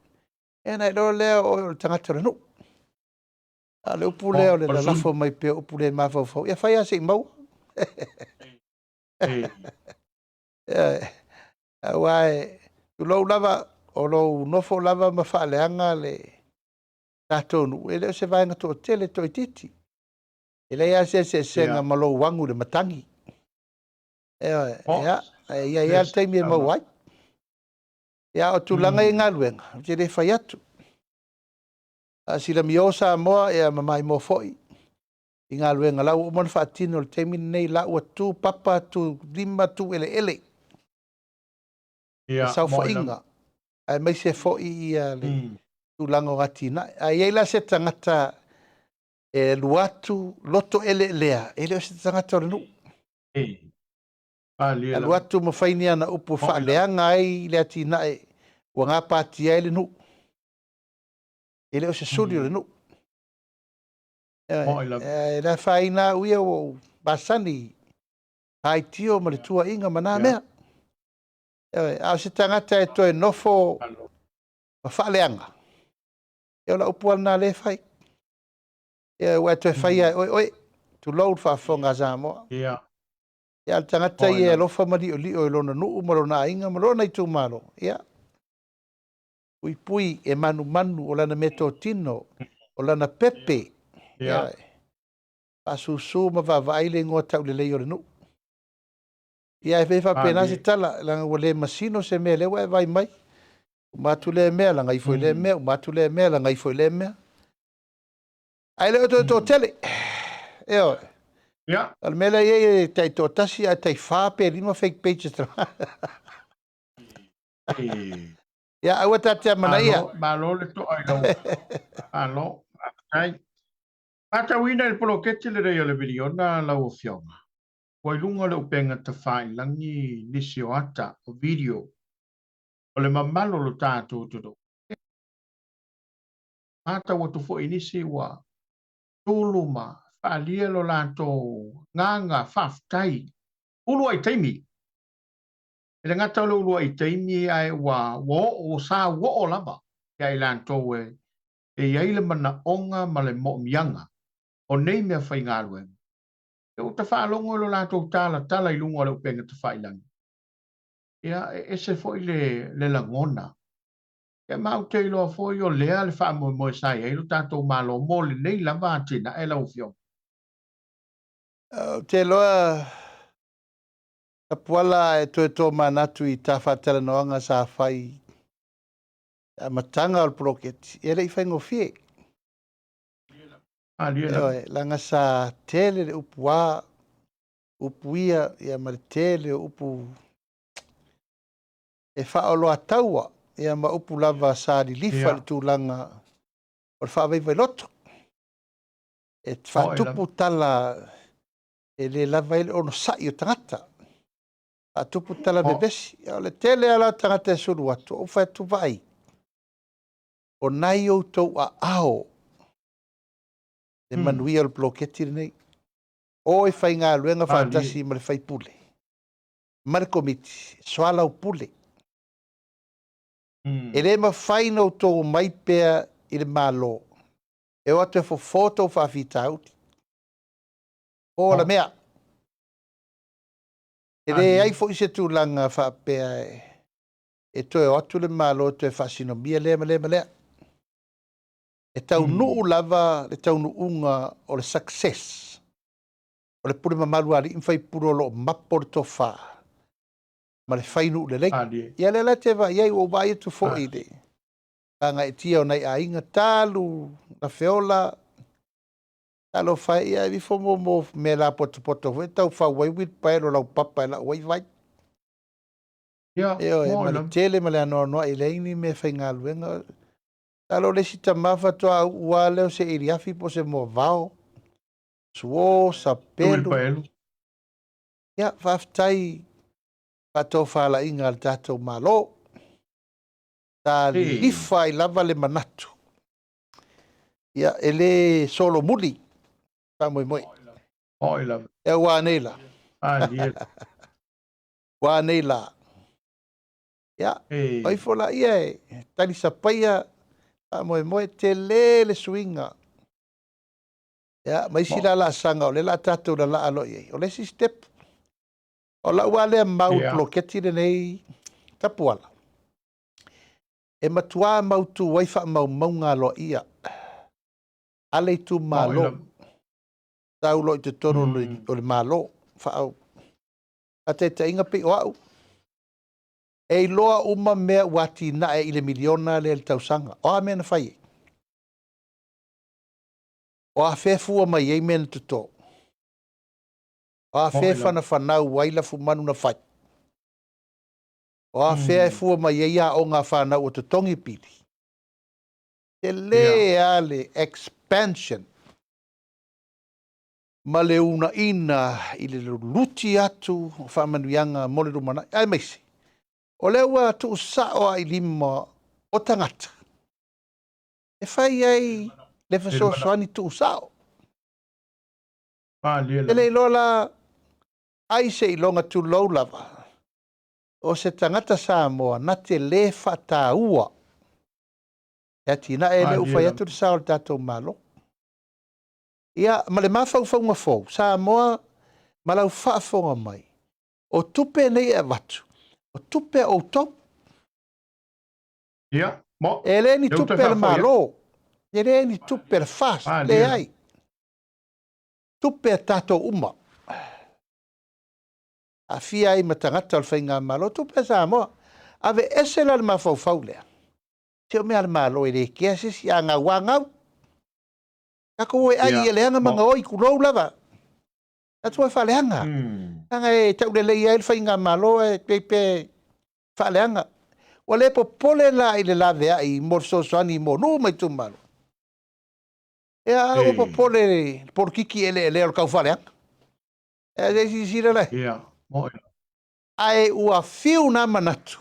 E nai loro leo o tangata no. A le upu leo le la lafo mai pe upu le mafau fau. Ia fai ase i mau. Wae, tu lau lava o lau nofo lava ma wha leanga le tatou nu. E leo se vaenga to tele to i titi. E lei a se nga malo wangu le matangi. Ia al taimi e mau ai. Ia o tūlanga i ngā luenga. Te re whai atu. Sila mi o Samoa e a mamai mo foi. I ngā luenga lau o mana whaatino le taimi nei la ua tū papa tū lima tū ele ele. Sau wha inga. Ai mai se foi i le tūlanga o gati na. Ai eila se tangata e luatu loto ele lea. Ele o se tangata o renu. Luatu ma whaini ana upu wha leanga ai le ati na e ua ngā pātia ele nu. Ele o se suri o renu. E la whaina uia o basani hai tio ma le tua inga mana mea. A se tangata e toi nofo ma wha leanga. E o la upu ana le whai. E ua toi whai ai oi. Tu load whafonga Samoa. Ia tangata i e lofa mali o li o lona nuu malona inga malona i tūmaro. Ia. pui e manu o lana metotino, o lana pepe. Ia. Pasusu ma vavai le ngoa tau le lei o le nu. Ia e whewha pena se tala, langa ua le masino se mea lewa e vai mai. Umatu le mea, langa i foi le mea, umatu le mea, langa i foi le mea. Ai leo to tele. Eo. Ia. Al mele ye tai to tasi a tai wha pe lima fake pages tra. Ia aua tatea mana ia. Malo le to ai lo. Alo. Ai. Ata wina il poloketi le rei o le miliona la o fionga. Wai lunga le upenga ta whai langi nisi o ata o video. O le mamalo lo tātou tuto. Ata watu fo inisi wa tuluma whaalia lo lātou nganga whaftai. Ulu ai teimi. Ele ngata le ulu ai teimi ai wa o sa o lava. Ia i lātou e iai le mana onga ma le mo mianga. O nei mea whai ngārue. E o ta whaalongo lo lātou tala i lunga le upenga ta whai langi. Ia e se fo i le langona. E mau te ilo fo i o lea le wha mo sai. E lo tātou malo mo le nei lava atina e lau fio. Te loa tapuala e to manatu i ta whatala noanga sa whai a matanga o proketi. E rei whaingo fie. Eoi, langa sa tele le upua, upuia, ia ma le tele upu e whaoloa taua, ia ma upu lava sa li lifa le tūlanga o le whaavei loto. E whaatupu tala e le lava ele ono sai o tangata. Whaatupu tala bebesi. O le tele ala tangata e suru atu, o whaetu vai. O nai o tau a ao. Le manuia o bloketi nei. O e whai ngā luenga whaatasi ma le whai pule. Ma le komiti, Soalepule. E le ma whai no tō mai pēr i le mālo. E o atu e fo foto whawhita auti. O la mea. E le ai fo ise tūlanga whapea e to e atu le mālo to e whasino mia lea ma lea. E tau nuu lava, le tau nuunga o le success. O le pule mamalu ali inwhai puro lo mapo le tofa. Ma le whainu le lei. Ia le la te wa iai o vai tu fo i de. Kanga e tia o nei a inga talu, na feola. Talo whai ia i fo mo me la poto. E tau wha wai wit pai lo lau papa e la wai vai. Eo e ma le tele ma le anoa i leini me whai ngā luenga. Talo le si tamafa toa ua leo se iriafi po se mo vao. Suo, sa pelu. Ia, whaftai pato whala inga al tatou malo. Ta lifa i lava le manatu. Ia, ele solo muli. Pa moi. O i lava. Ia, wāneila. Wāneila. Ia, oi fola ia e. Tani sa paia. Pa moi te le swinga. Ya, mai sila la sanga o le la tatou la la alo ye. O le si step. O la ua le mau ploketi le nei tapuala. E matua mau tu waifa mau maunga lo ia. Ale tu malo. Tau lo i te tono o le malo. Fa au. A te inga pe o au. E loa uma mea wati na e ile miliona le tausanga. O a mea na fai. O a fefua mai ei mena tuto. O a fefa na whanau waila fu manu na fai. O a fefua mai ei a o ngā whanau o te tongi pili. Te le ale expansion. Ma le una ina i le luti atu whamanuianga mole rumana. Ai meisi. O le ua tu sa o ai lima o tangata. E whai ai le faso soani tu sao. E le lola ai se ilonga tu lau lava. O se tangata Samoa na te le whata ua. E tina e le uwhai atu te sao le tatou malo. Ia, ma le mawhau whaunga fau. Samoa ma lau whaafonga mai. O tupe nei e watu. O tupe o tau. Ia. Mo. E le ni Leu tupe te le whawhoi, malo. E le ni tupe le fast. Ah, Le dia. ai. Tupe tato uma. A fia ai matangata o whainga malo. Tupe Samoa. Ave esela le mawhau lea. Te o mea le malo e le kia sisi a ngā wangau. Kako e ai e leanga manga oi kulou lava. Atu e whaleanga. Anga e tau le lei ai whainga malo e pepe whaleanga. Wa le po pole la i le lawe ai mor soani mo no mai tu malo. E a o po pole por kiki ele o kau whaleanga. E a si sira lai. Ia. Mo. Ai ua fiu na manatu.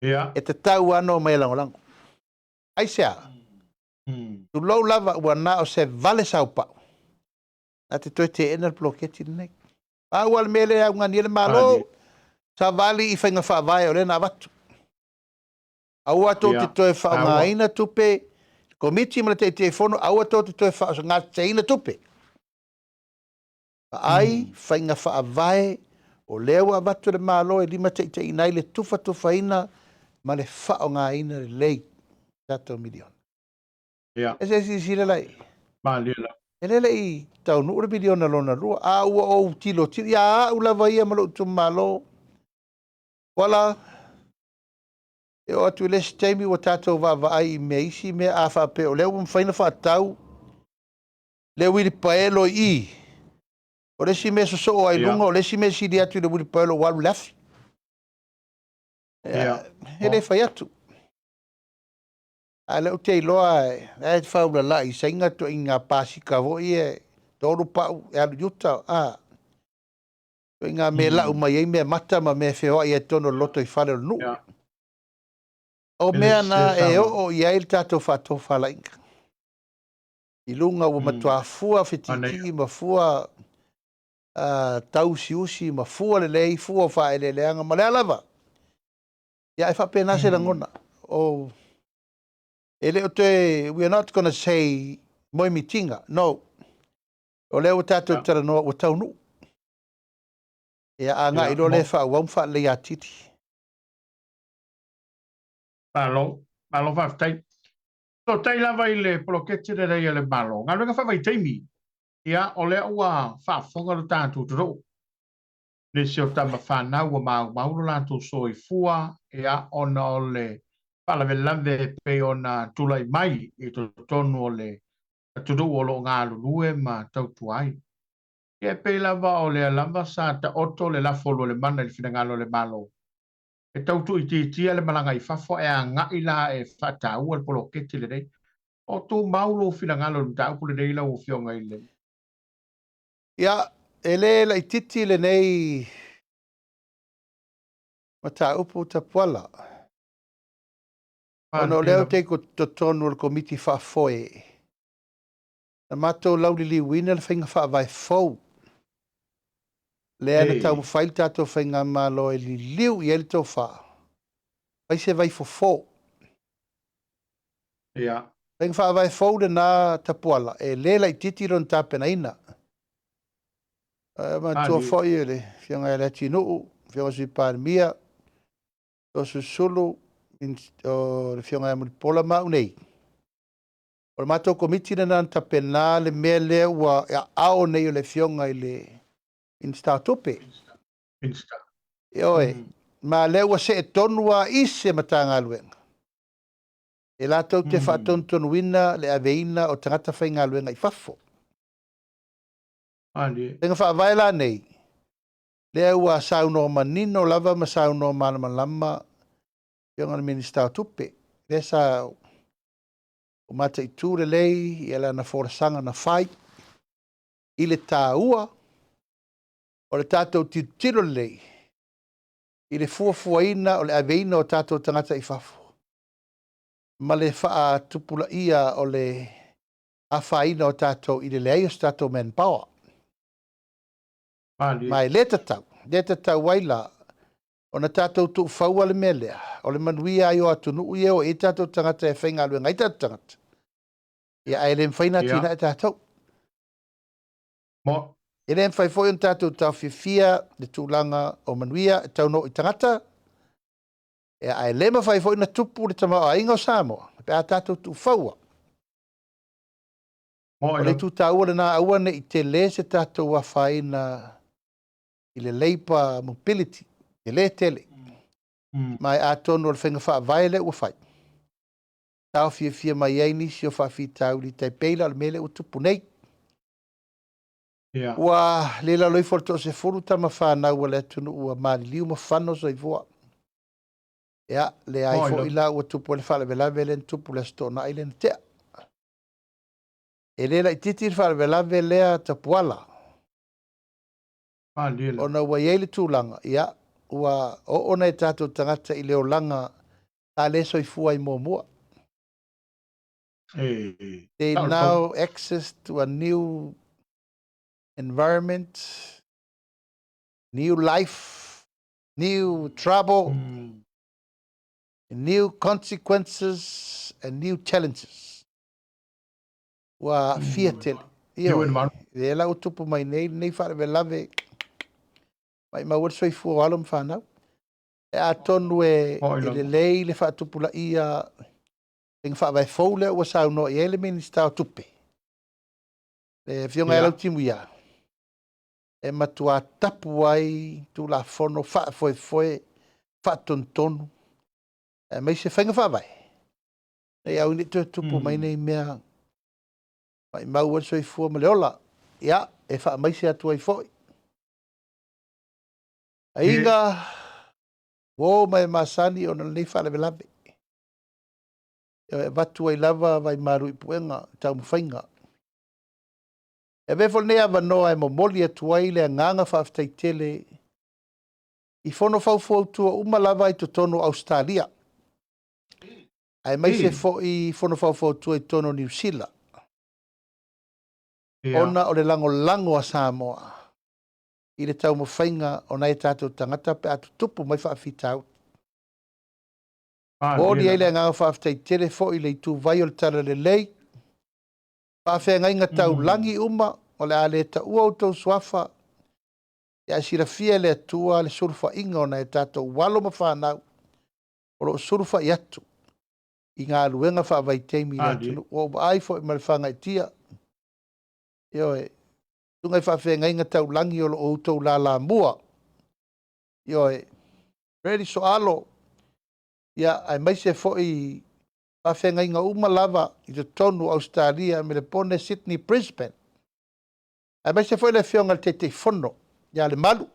Ia. E te tau ano mai langolango. Ai sea. Tu lau lava ua na o se vale sau pau. Na te toi te ena bloketi nei. A ua le mele au ngani ele malo. Sa vali i whainga whaavai o le na watu. A ua tō te toi whao ngā ina tupe. Komiti mana te fono. A ua tō te toi whao ngā te ina tupe. Ai whainga whaavai o lewa watu le malo e lima te inai le tufa ina ma le whao ngā ina le lei. Tato milion. Ia. E se si sire lai. Ma lila. E lele i tau nuura miliona lona rua. A ua o tilo. Ia a ula vai malo tu malo. Wala. E o atu lesi teimi wa tatou wa ai me isi me a whape o leo mwhaina whaatau. Leo wiri paelo i. O lesi me so o ai lunga. O lesi me si di atu le wiri paelo walu lafi. Hele whai atu. A leo te iloa e te whaula la i sainga to i ngā pāsika vo i e tōru pau e alu yuta. To i ngā me lau mai ei me mata ma me whewa i e tono loto i whare nu. O mea na e o i aile tātou whātou whalainga. I lunga ua matua fua whetiki ma fua tau siusi ma fua le lei fua whae le leanga ma lea lava. Ia e whapena se rangona. O ele o te, we are not going to say moi mitinga. No. O leo tātou tara noa o tau nu. Ia a ngā ilo le wha wamwha le a titi. Malo whaftai. So tai lava i le prokete re rei le malo. Ngā runga whawai teimi. Ia o lea ua whaafonga le tātou turo. Le se o tama whanau a mauro lātou so i fua. Ia ona o le whalawe lave pe ona tulai mai i to tonu o le turu o lo ngā lulue ma tautu ai. Ia pe lava o le lava sa ta oto le lafolo le mana i whingalo le malo. E tautu i tia le malanga i whafo e a ngai la e whatau al polo keti le rei. O tō maulo whingalo le tau pule rei la o whionga i le. Ia, e le la i titi le nei ma ta upu ta puala. Ono leo te ko tonu le komiti whaafoe. Na mato lauli li wina le whainga whaavai fau. Lea na tau mwhail tātou whainga malo e li liu i ele tau wha. Pai se vai fo. Ia. Whainga whaavai fau le nā tapuala. E le la i titi ron tāpena ina. Ma tua fo i ele. Whianga e le tinu. Whianga sui pārmia. O susulu. O le whianga e mulipola mau nei. O le mato komiti na nanta pena le mea lea ua e ao nei o le whianga i le insta tope. Insta. E oe, ma lea ua se e tonua i se matanga aluenga. E lātou te whaatontonu wina le aveina o tangata whainga aluenga i whafo. Tenga whaavaila nei. Lea ua sauno manino lava ma sauno malama lama whianga le minista tope. Lea sa o mata i tūre lei, i ala na whorasanga na whai, i le tāua, o le tātou tiro lei, i le fuafuaina o le aveina o tātou tangata i whafo. Ma le wha tupula ia o le awhaina o tātou i le lei o tātou manpower. Mai le tatau waila, o na tātou tu whaua le melea, o le manuia ai o atunu ue o e tātou tangata e whainga alue ngai tātou tangata. Ia ai le mwhaina tina e tātou. Mo. E le mwhai fwoi on tātou tau whiwhia le tūlanga o manuia e tau no i tangata. E ai lema fai foi na tupu le tama a inga o Samoa. Pe a tātou tu faua. O le tu tāua le nā aua ne I te le se tātou a whai na I le leipa mobility. Te le tele. Mai a tonu o le whenga wha vai le ua whai. Tau fia mai ei nisi o wha fi tau li tai peila le mele o tupu nei. Ua le la loi forto se furu tama whanau wa le tunu ua maali liu ma whano so I voa. Ia, le ai fo ila ua tupu le whale velave le tupu le sto na ile tea. E le la I titi le whale velave lea tapuala. Ona ua iei tūlanga, ia, ua o ona e tātou tangata I leo langa a le soifua I mua. They now access to a new environment, new life, new trouble, new consequences, and new challenges. Wa fiatel. Ia la utupu mai nei whare velave. Mai ma wad soifua alum whanau. E a tonu e le lei le whaatupu la ia Eng wha vai fau lea ua sau no I ele minister o tupe. Le fionga elau timu ia. E matua tapu ai tu la fono wha foe wha tontonu. E mai se whainga wha vai. E au ni tupu mai nei mea. Mai mau so I fua ma leola. Ia, e wha mai se atu ai foi. A inga, wo mai masani o na nei wha lewe lawe. E watu ai lava vai maru I puenga, tau mwhainga. E vefol nea wanoa e momoli atu ai le nganga whaftai tele I fono whaufu tua uma lava I totono Australia. Ai mai se fo I fono whaufu tua I tono New Zealand. Ona o le lango a Samoa. I le tau mwhainga o nei tātou tangata pe atu tupu mai whaafitau. O ni ele nganga whaftai tele fo I le tu vai o le tala le lei. Whawhenga inga tau langi uma o le ale ta ua o tau swafa. Ia sira fia le atua le surfa inga o nei tātou walo ma whanau. O lo surfa I atu. I ngā luenga whaavai teimi le tunu. O ai fo I malwhanga I tia. Io e. Tungai whawhenga inga tau langi o lo o tau la mua. Io e. Ready so alo. Ia ai mai se fo I whawhenga inga uma lava I te tonu Australia me le pone Sydney Brisbane. Ai mai se fo I le whionga te fono. Ia le malu.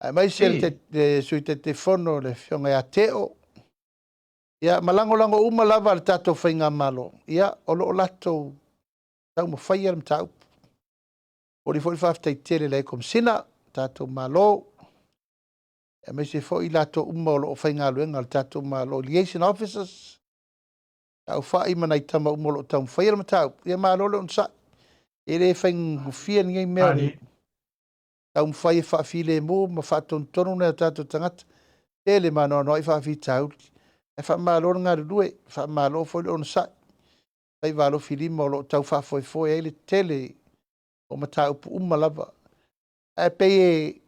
Ai mai se le sui te fono le whionga ia teo. Ia malango uma lava le tatou whainga malo. Ia o lato tau mo whaia le tau. O li fo I whaftai tele le kom sina tatou malo. E mai se fo I lato uma o lo whainga luenga le tatou malo liaison officers. Tau whai manai tama uma o lo tau whaia le tau. Ia malo le unsa. E le whaing hufia ni ngai mea le. Tau mwhai whaafile mo ma whaatontono na tatou tangata. Ele mano no I whaafitau. E wha malo ngā rurue. Wha malo fo le unsa. Ai valo filima o lo tau whaafoe ele tele. O matau pu lava. E pei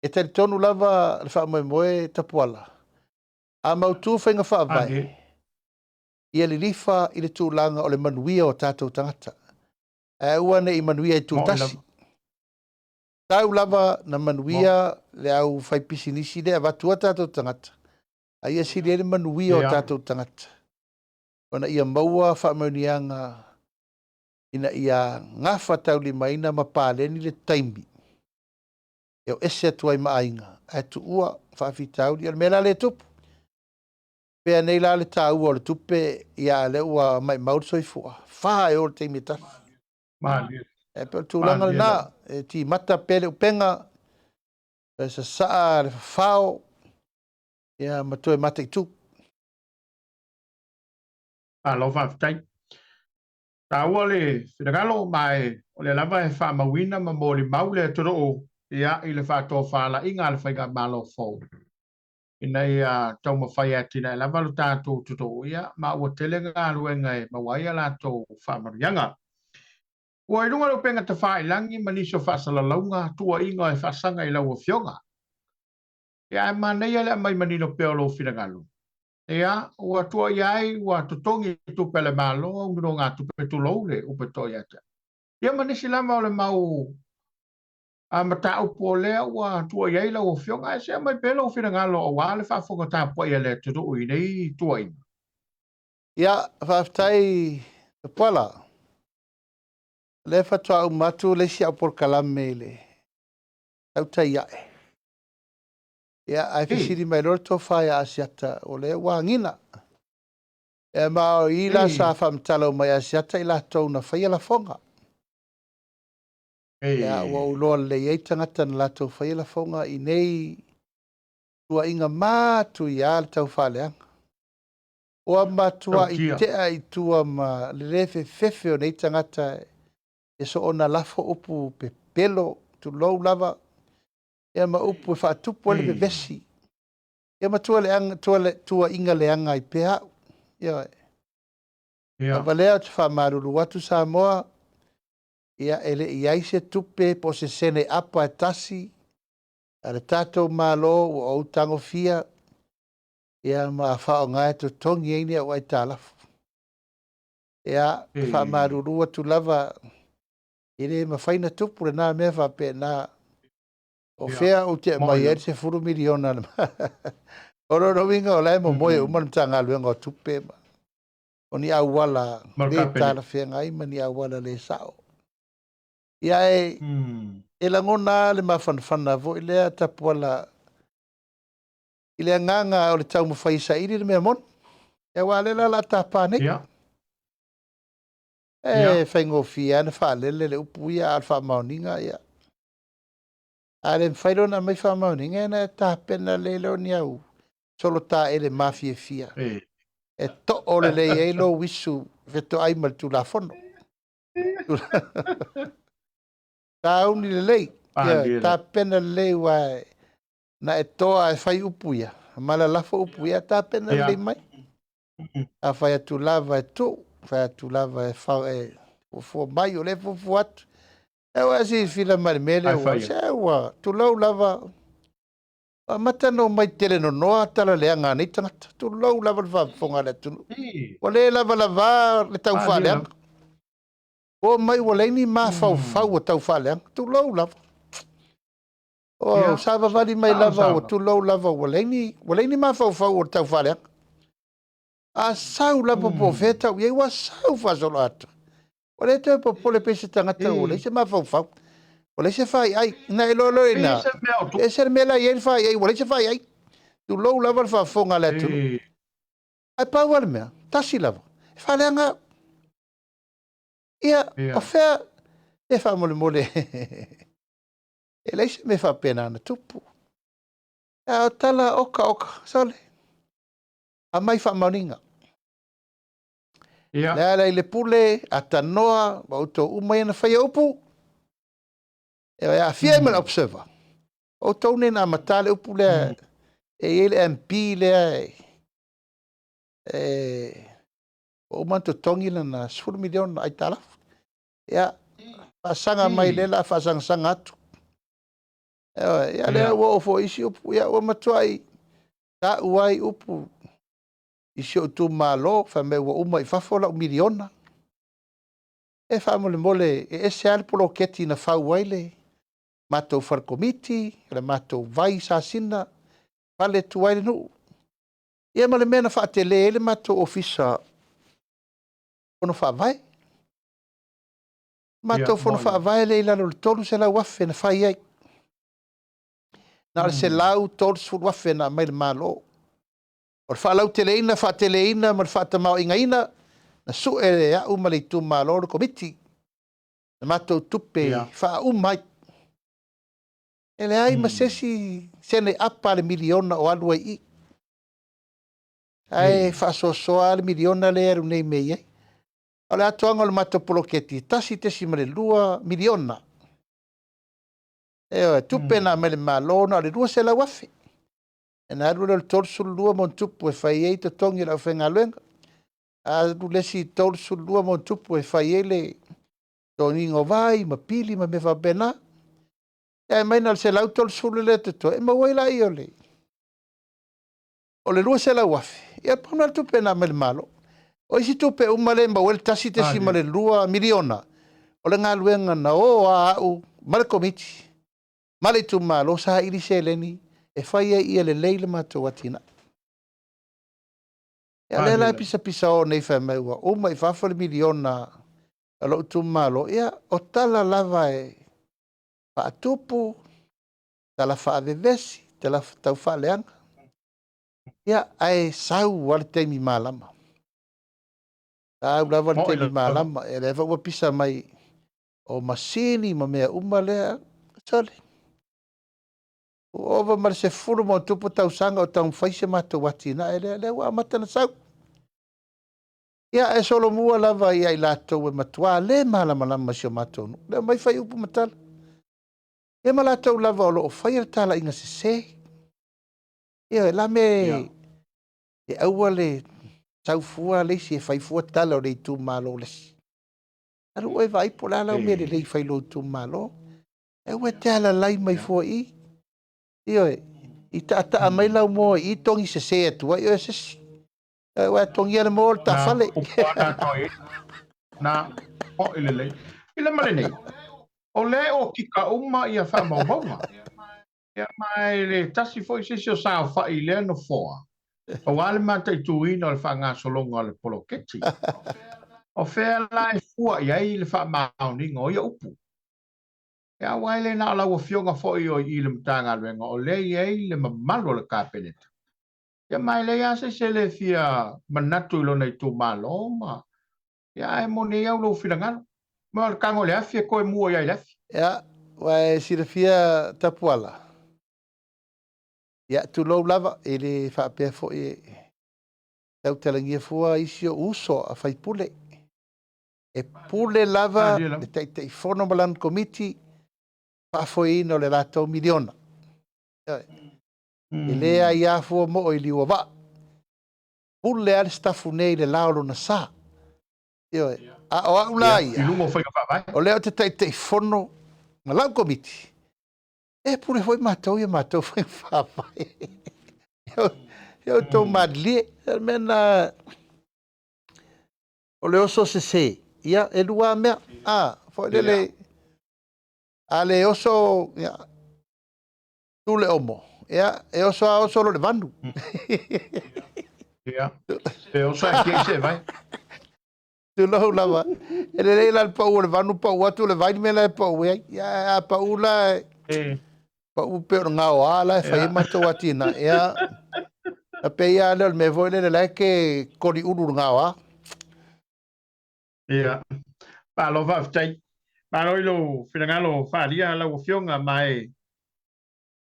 e tele tonu lava le wha moe tapuala. A mautu whainga whaavai. Ia li lifa I le tūlanga o le manuia o tātou tangata. E uane I manuia I tūtasi. Tau lava na manuia le au whaipisi nisi le avatua tātou tangata. A ia si le manuia o tātou tangata. Ona ia maua whaamaunianga ina ia ngafa tau li maina mapaleni le taimi. Eo ese atuai maainga. E tu ua whaafitau li. Mela le tupu. Pea nei la le tau o le tupe ia le ua mai mauri soifua. Wha e o le taimi tafi. E pe tūlanga le nā. E ti mata pele upenga. E sa saa le whao. Ia matoe mata I tu. Alo whaftai. Tā ua le whiragalo mai o le lava e whaamawina ma mo le mau le toro o ia I le whātua whaala inga le whaiga malo fau. Ina ia tau mawhai atina e lava lo tātou tuto ia ma ua tele ngā ruenga e mawaia lātou whaamarianga. Ua I runga lo penga te whae langi maniso whaasala launga tua inga e whaasanga I laua fionga. Ia mana ia le mai manino pe lo fina ngalo. Ia ua tua iai ua tutongi tu pele malo ngro nga tu pe tu lo le u pe to ia ta. Ia manisi lama o le mau a mata o pole ua tua iai la o fionga se mai pe lo fina ngalo o wa le fa fo ta po ia le tu u nei tua i. Ia whaftai te pala. Le whatua matu le si apor kalame le. Au tai ae. Ia ai fisiri mai lor to whai a asiata o le wangina. E mao i la sa whamtalo mai asiata i la tau na whai ala fonga. Ia ua uloa le iei tangata na la tau whai ala fonga i nei tua inga mātu i ala tau whaleanga. Oa matua i tea i tua ma le lefe fefe o nei tangata e so ona lafo upu pe pelo tu lou lava e ma upu e whaatupu ale pe vesi. E ma tua inga leanga i pea. Ia e. Valea te whamaruru watu Samoa ia ele i aise tupe po se sene apa e tasi a le tātou malo o au tango fia ia ma whao ngai to tongi eini a wai tālafu. Ia whamaruru watu lava ere ma whaina tupu le nā mea whape nā o whea o te mai eri se 4 miliona. Oro winga o lai mo moe uman tanga luenga o tupe ma. O ni au wala le tāla whea ngai ma ni au wala le sao. Ia e langona le mawhanawhana vo i lea tapu wala i lea nganga o le tau mawhaisa iri le mea mon. E wale la tapa nei. E whaingo fia na whalele le upu ia alfa maoninga ia. Ale mwhairo na mai wha maoninga na tāpena le leo ni au. Solo tā ele mafia fia. E to ole le eilo wisu veto aimal tu la fono. Tā uni le lei. Tāpena le lei wai na e toa e whai upu ia. Mala lafo upu ia tāpena le lei mai. A whai atu lava e to. Whai atu lava e whau e fo mai o le fo atu. E wa si fila mare mele wa se wa tu lau lava. A mata no mai tele no noa tala leanga nei tangata. Tu lau lava le whafonga le tunu. O le lava lava le tau whaleanga. O mai wa leini ma fau o tau whaleanga. Tu lau lava. O sava vali mai lava o tu lau lava wa leini ma fau o tau whaleanga. A sau lava po feta o iei wa sau whasolo atu. O le te po pole pese tangata o le se ma fau. O le se fai ai, na e lolo e na. E se mela i e fai ai, o le se fai ai. Tu lou lava le whafonga le tu. Ai pau ale mea, tasi lava. E whaleanga. Ia, o whea, e wha mole mole. E leise me wha pena ana tupu. E o tala oka, sale. A mai wha mauninga. Lea lei le pule, a tanoa, wa uto umai na whai upu. E a fia me observer. O tone na matale upu le e ele MP le o manto tongi na 4 milion ai tala. Ya pasanga mai le la fasang atu. Ya le wo fo isi upu ya o matuai ta uai upu isi o tu malo fa me wo umai fa fola miliona. E fa mole e ese al polo keti na fa uai le matou far komiti, le matou vai sa sina, pale tuai nu. Ia ma le mena wha te le matou ofisa ono wha vai. Matou fono wha vai le ilano le tolu se la wafe na whai ai. Na le se lau tolu se wafe na mai le malo. O le wha lau te leina, wha te leina, ma le wha te mao inga ina, na su e le au ma le tu malo le komiti. Na matou tupe wha umai. Ele ai masesi sene apa le miliona o alua i. Ai whasosoa le miliona le eru nei mei ai. O le atoanga le matopoloketi, tasi tesi ma le 2 miliona. E tupe na me le malona le 2 se la wafi. E na aru le tolsu 2 mon tupu e whai ei te tongi la whenga luenga. Aru le si tolsu 2 mon tupu e whai ei le toningo vai, ma pili, ma me whabena. E maina se lau tolsu le te to, e ma waila i ole. O le lua se la wafi. Ia pona tupe na mele malo. O isi tupe umale ma wel tasi te si male lua miliona. O le ngā luenga na o a au male komiti. Male tu malo sa ili se leni. E whaia ia le leile mato watina. Ia le la pisa o nei whai mai ua. O mai whawhale miliona. Alo tu malo. Ia o tala lava e. Whaatupu. Tala whaavevesi. Tala tau whaaleanga. Ia ai sau wale teimi malama. Sau la wale teimi malama. E lewa ua pisa mai. O masini ma mea umalea. Sole. O ova mara se furu mo tupu tau sanga o tau whaise mata watina. E le ua matana sau. Ia e solo mua lava ia i lato e matua. Le malama lama sio matonu. Le mai whai upu matala. Ia ma lato lava o lo o whaia tala inga se se. Ia la me. E aua le tau fua le si e whai fua tala o le tu malo lesi. Aru e vai po la la me le lei fai lo tu malo. E ua te ala lai mai fua i. Io i ta mai la mo i tongi se se atua. Io se si. E ua tongi ala mo ta fale. Na o ile lei. Ile male nei. O le o kika uma ia wha maubonga. Ia mai le tasi foi se o sao wha i le no foa. O wale mata i tuina o le wha ngā solonga o le poloketi. O whea lai fua i ai le wha maoninga o ia upu. Ia waile na ala ua fionga foi o i le mtanga luenga o le i ai le mamalo le kāpeneta. Ia mai le ia se le fia manatu ilo nei tu malo ma. Ia e mo ne au lo whirangalo. Ma le kango le afia koe mua i ai lefi. Ia, wai sira fia tapuala. Ia tu lou lava e le whaapea fo e tau talangia fua isi o uso a whai pule. E pule lava le tei whono malan komiti whaafoi ino le rato miliona. E lea ia fua mo o i liwa wa. Pule ale stafu nei le laolo na sa. A o au la ia. O leo te tei whono malan komiti. E pule foi matou ia matou foi whaapai. Eu tô madli, mena o le oso se. Ia e lua mea. Foi lele. Ale oso ia tu le omo. Ia e oso a oso le vandu. Ia. E oso a que se vai. Tu lo lava. Ele le la pa o le vandu pa o tu le vai me la pa o ia pa o la. Pa o pero nga o ala fa mato watina. Ia a pe ia le me voi le la que kori uru nga o. Ia. Pa lo va tai. Ma lo ilo finangalo faria la o fionga mai.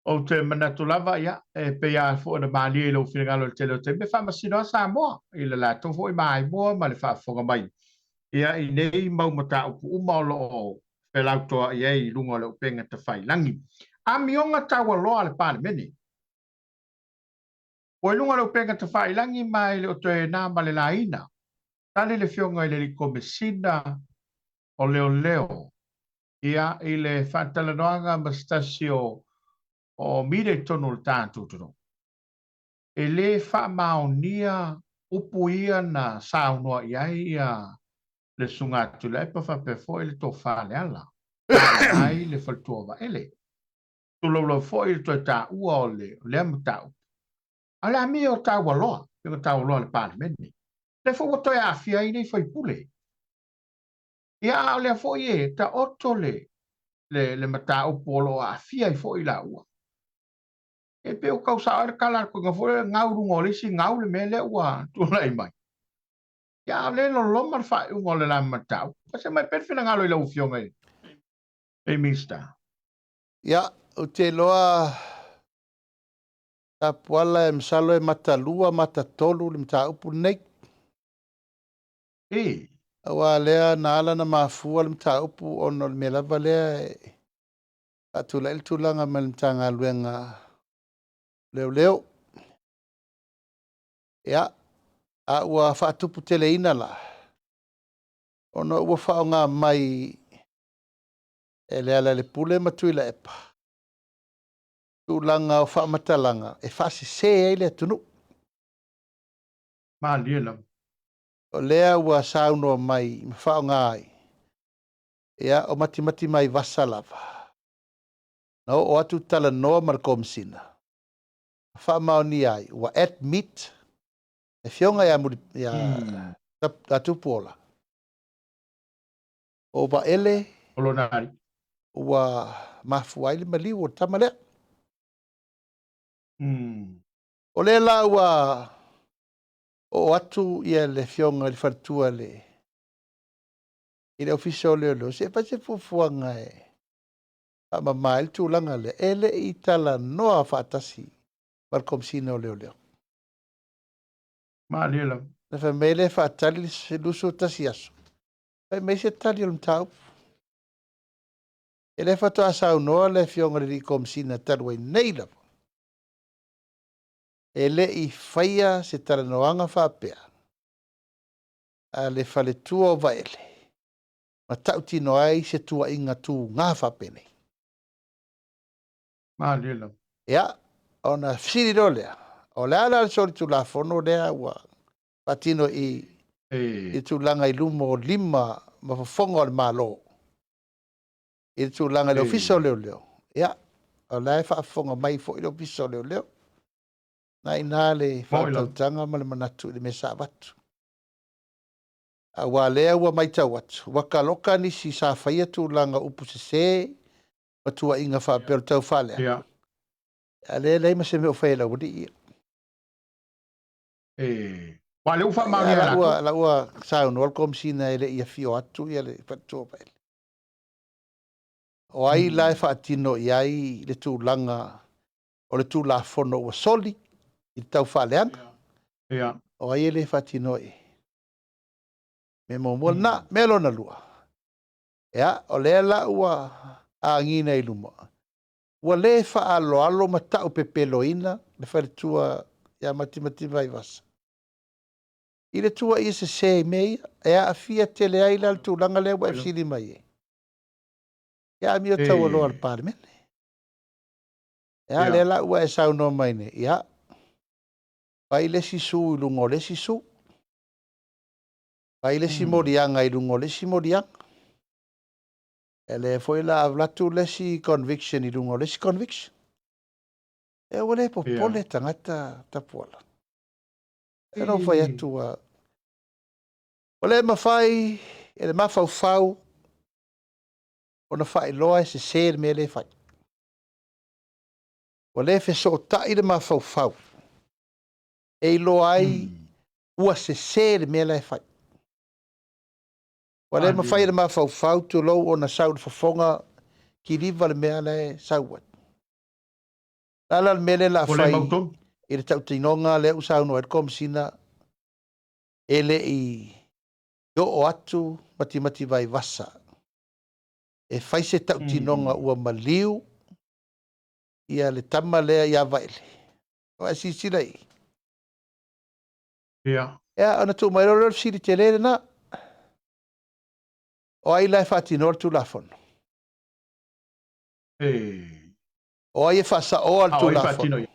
O te manatu lava ia e pe ia fo na mali lo finangalo te te me fa masino Samoa ila la to foi mai mo ma le fa fonga mai. Ia i nei mau mata o uma lo pe lauto ia i lunga le penga te fai langi. A mionga tawa loa le pa meni. O lunga le penga te fai langi mai le o te na ma le laina. Tale le fionga i le komesina o leo. Ia i le whantalanoanga mastasio o mire tonu le tātutono. E le wha upu ia na saunua ia le sungatu le pa whapefo i le tō whale ala. Ai le whaltua wa ele. Tulau fo i le tō tā ua o le amatau. Ala mi o tā waloa, pinga tā waloa le pālemeni. Le fo o toi awhia i nei whaipule. Ia o le fo i ta oto le mata upu o lo awhia i fo i la ua. E pe o kau sa kala ko ngafo ngau rungo le si ngau le mele ua tu lai mai. Ya le lo lomar fa un ole la matau. Pase mai perfina ngalo i la ufionga e. E mista. Ya o te loa tapuala e msalo e matalua matatolu le mta upu nei. E. Awa lea na ala na mafua le mta upu ono le melava lea e. Atula il tulanga me le mta ngā luenga leo. Ya, a ua whaatupu tele ina la. Ono ua whao ngā mai e lea le pule matuila epa. Tulanga o whaamatalanga e whaasi se e le tunu. Malia. O lea ua sauno mai, mawhao ngai. Ia, o mati mai vasalava. No, o atu tala noa markomsina. Wha mao ni ai, ua admit, e fionga ia muri, ia, atupola. O ba ele, Olonari. ua mafuaile maliu o tamalea. O le la ua, o atu ia le fionga le fartua le, i le ofisa o leo, se pa se fufuanga e, a mamail tu langa le, ele i tala noa fatasi, markomsina o leo. Malia. Na fa mele fatali se luso tasi aso. Fa me se tali o mtau. Ele fa to asau noa le fionga le komsina tarwai neila. Ele i faia se tala noanga fa apea. A le fale tua o vaele. Ma tau tino ai se tua inga tu ngā fa pene. Malia. Ia, ona fsiri rolea. O le ala sori tu la fono lea ua. Patino i tu langa i lumo lima ma fonga o le malo. I tu langa le ofisa o leo. Ia, o lai whaafonga mai fo i le ofisa o leo. Na ina le whaatautanga ma le manatu le mesa watu. A wā lea ua mai tau atu. Waka loka ni si sa whaia tu langa upu se matua inga whaapero tau whalea. Ia. A le lei ma se me o whaela wadi ia. Wa le ufa mauni ala. La ua sa unu alkom sina ele ia fio atu ia le whatua paele. O ai lai whaatino i ai le tu langa o le tu la fono ua soli i tau whaleanga. Ia. O ai ele whaatino i. Me mo na melo na lua. Ia, o le la ua a ngina i luma. Ua le wha alo ma tau pepeloina le wharetua ia mati vai vasa. I le tua i se mei, ea a fia tele ai la tu langa le wa fsiri mai e. Ia mi o tau alo al parmene. Ia le la ua e sau no mai ne. Ia, pai le sisu i lungo le sisu. Pai le si morianga i lungo le si morianga. E le foi la avlatu le si conviction i lungo le si conviction. E wale po pole tangata tapuala. E no fai atu a... Wale mawhai, e le mawhau o na whai loa e se ser me le whai. Wale fe so ta i le mawhau. E loa ai ua se ser me le whai. Wale mawhai le mawhau tu lou o na saud fafonga ki riva le mea le sauat. Lala le mele la whai i le tau tinonga le usau no e komsina ele i yo o atu mati vai vasa. E whai se tau tinonga ua maliu ia le tama lea ia vaile. O e sisila i. Ia. Ea ana tu mai roro siri te lere na. O ai lai whatinor tu lafon. O ai e whasa o al tu lafon.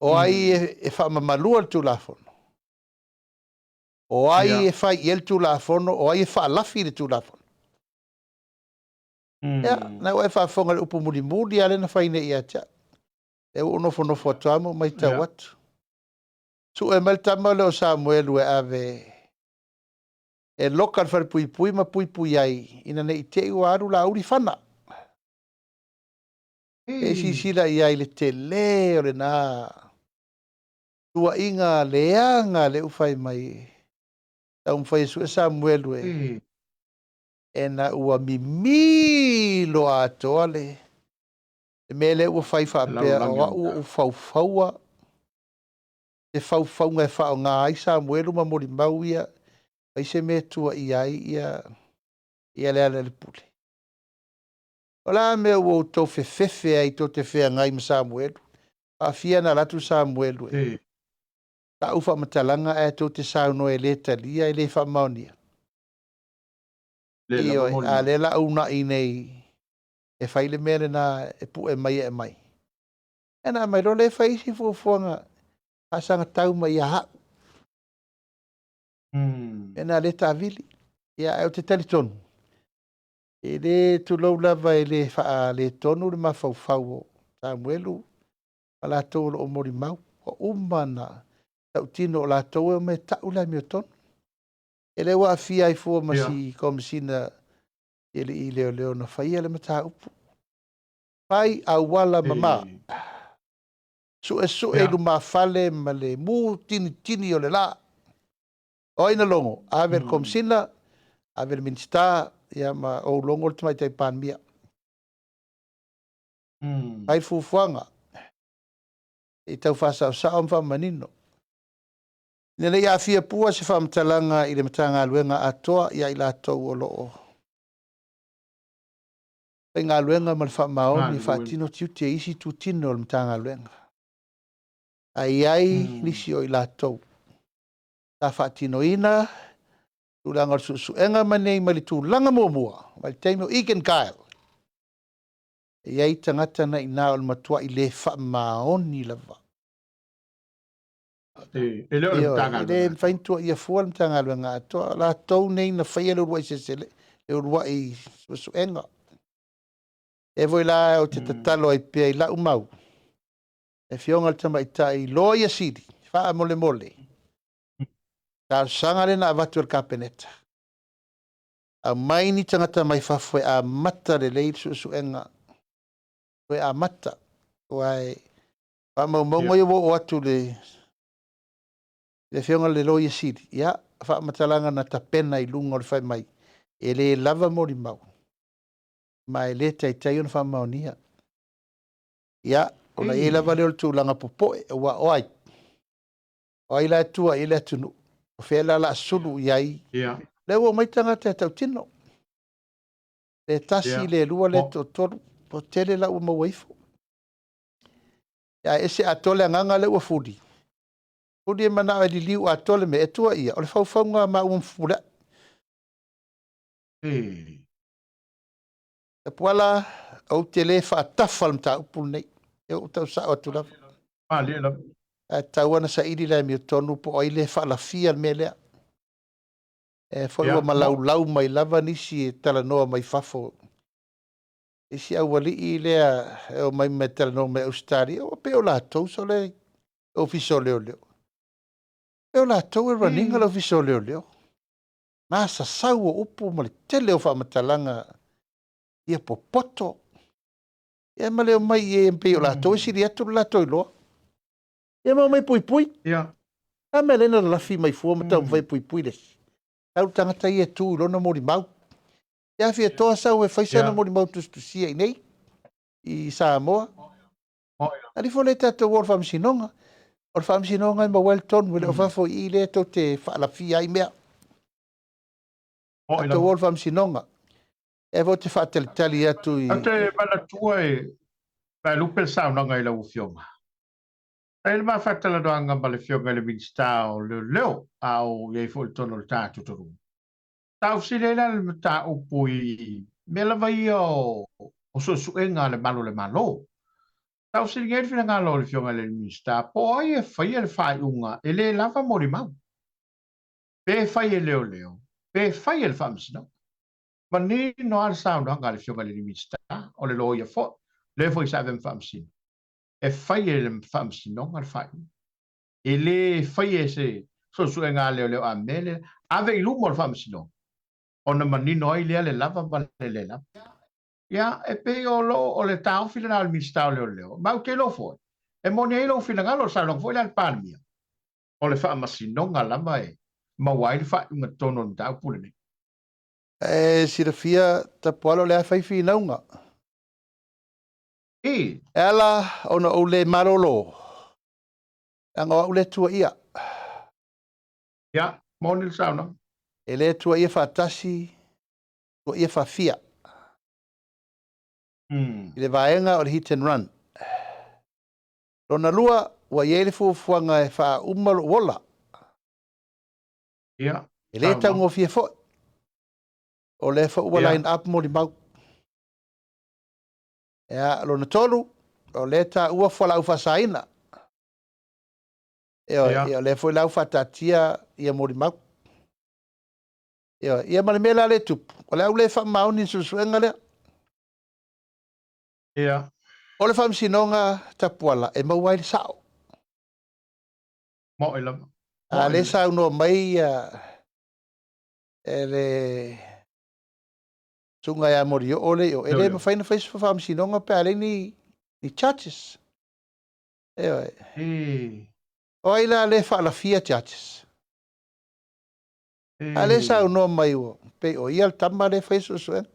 O ai e whamamalu al tu lafon. O ai e whai el tu lafon. O ai e whaalafi le tu lafon. Ea, na o e whaafonga le upu muri ale na whaine ia tia. E unofo atuamu mai tau atu. Tu e meltama leo Samuelu e ave e loka al pui ma pui ai ina ne ite ua aru la uri whana. E si sila i ai le te leo le na tua inga leanga le ufai mai tau mwhai su e Samuelu e na ua mimilo atoa le mele ua whai whapea o ua ufaufaua e faufaunga e whao ngā ai Samuelu ma mori mau ia ai se me tua i ai ia lea le pule. O la me ua tau fefefe ai to te whea ngai ma Samuelu. A fia na latu Samuelu e. Ta ufa matalanga e to te sauno e le talia e le whamaunia. Io a le la una i nei e whaile mele na e pu e mai. E na mai role whaisi fuafuanga asanga tau mai a hau. Ena le tavili. Ia e te telitonu. E le tu lau lava e le faa le tonu le mafaufau o Samuelu. Ala tau o mori mau. O umana. Tau tino o la tau e me tau la mio tonu. E le wa fia ai fua masi komisina e le i leo leo na whaia le mata upu. Pai a wala mama. Su e lu mafale ma le mu tini o le la. O ina longo. Aver komisina. Aver minsta. Ia ma o longo le tamai tai pan mia. Pai fufuanga. E tau whasa o sao mwha manino. Nene ia fia pua se whamtalanga i le matanga luenga atoa ia i la tau o loo. Pai ngā luenga ma le whamaoni whaatino tiuti e isi tu tino le matanga luenga. Ai nisi o i la tau. Ta whaatino ina, tūlanga suenga manei ma le tūlanga mua, ma le teimo iken kael. Iai tangata na ina o le matua i le whamaoni lava. Ele faintua ia fua le matanga luenga atoa. La tau nei na whaia le urua i sesele. Le urua i suenga. E voi la o te tatalo ai pia i la umau. E fionga le tama i tai loa ia siri. Wha mole mole. Ta sanga le na avatu al kapeneta. A mai ni tangata mai whafue a mata le leir suenga. Koe a mata. Wai. Wha maumongo i wo o atu le. Le fionga le loa ia siri. Ia. Wha matalanga na tapena i lunga le whai mai. E le lava mori mau. Mai le tai on wha maunia. Ia. Ona e lava leo tu langa popoe. Wa oai. Oai la tua i le tunu. O whela la sulu iai. Leo o maitanga te tau tino. Le tasi le lua le totoru. Po tele la ua mawaifu. Ia ese atole anganga le ua fudi. Fudi e mana e li liu atole me etua ia. O le faufaunga ma ua mfura. E puala au te le wha atafal mta upu nei. E o tau sa o atu lava. E tau ana sa iri lai mi tonu po o ile wha la fia me lea. E foi ua malau mai lava nisi e tala noa mai fafo. Isi au wali i lea e o mai me tala noa mai Australia. O pe o la tau so le ofiso leo leo. E o la tau e raninga le ofiso leo leo. Nasa sau o upu ma le tele o wha matalanga ia popoto. Ia ma leo mai e mpe o la tau e siri atu la tau loa. Ia ma mai pui pui. A me lena la fi mai fua matau mwhai pui pui lesi. Tau tangata ia tu lona mori mau. Ia fia toa sau e whaisana mori mau tustusia i nei. I Samoa. Ali fo le tato o whamsinonga. O whamsinonga i ma Wellington. Wele o whafo i le to te whaalafia i mea. Tato o whamsinonga. E vo te whaatalitali atu i... Ate mana tua e... Mai lupe sao na ngai lau fionga. Ele ma fatala doanga ma le fionga le minsta o leo au iei fo il tono le tātu toru. Tau silela le mata upui me la vai o suenga le malo. Tau silela fina ngalo le fionga le minsta po ai e fai le fai unga ele lava mori mau. Pe fai e leo. Pe fai le famsina. Ma ni no al sao doanga le fionga le minsta o le loia fo. Le fo i sa vem famsina. E fai le famsina ngal fai. Ele fai ese suenga leo a mele ave i lumo le famsina. Ona manino ai le lava le lava. Ia e pe o le tau fila na mi stau leo. Ma o ke lo foi. E moni ai lo fila ngalo sa lo foi le palmia. O le fa masinonga lava e ma wai fa un tono nda pule ni. E sirafia ta polo le fai fi naunga. Ela ona o le marolo. Anga o le tua ia. Ia, moni le sauna. E le tua ia fatasi o ia fafia. I le vaenga o le hit and run. Rona lua wa iele fuanga e fa umalo wola. Ia. E le tau ngofia fo. O le fa ua line up mo li mau. Ea rona tolu. O le ta ua fwa lau fasaina. E o le fwa lau fatatia ia mo li mau. Ia male mela le tupu. O le au le wha maoni susuenga lea. Ia. O le whamsinonga tapuala e mauai le sao. Mo ila. A le sao no mai e le tunga ya mori o le o. E le mawhaina whaisu whamsinonga pe ale ni churches. O ila le whaalafia churches. A le sao no mai o. Pe o ia tama le whaisu suenga.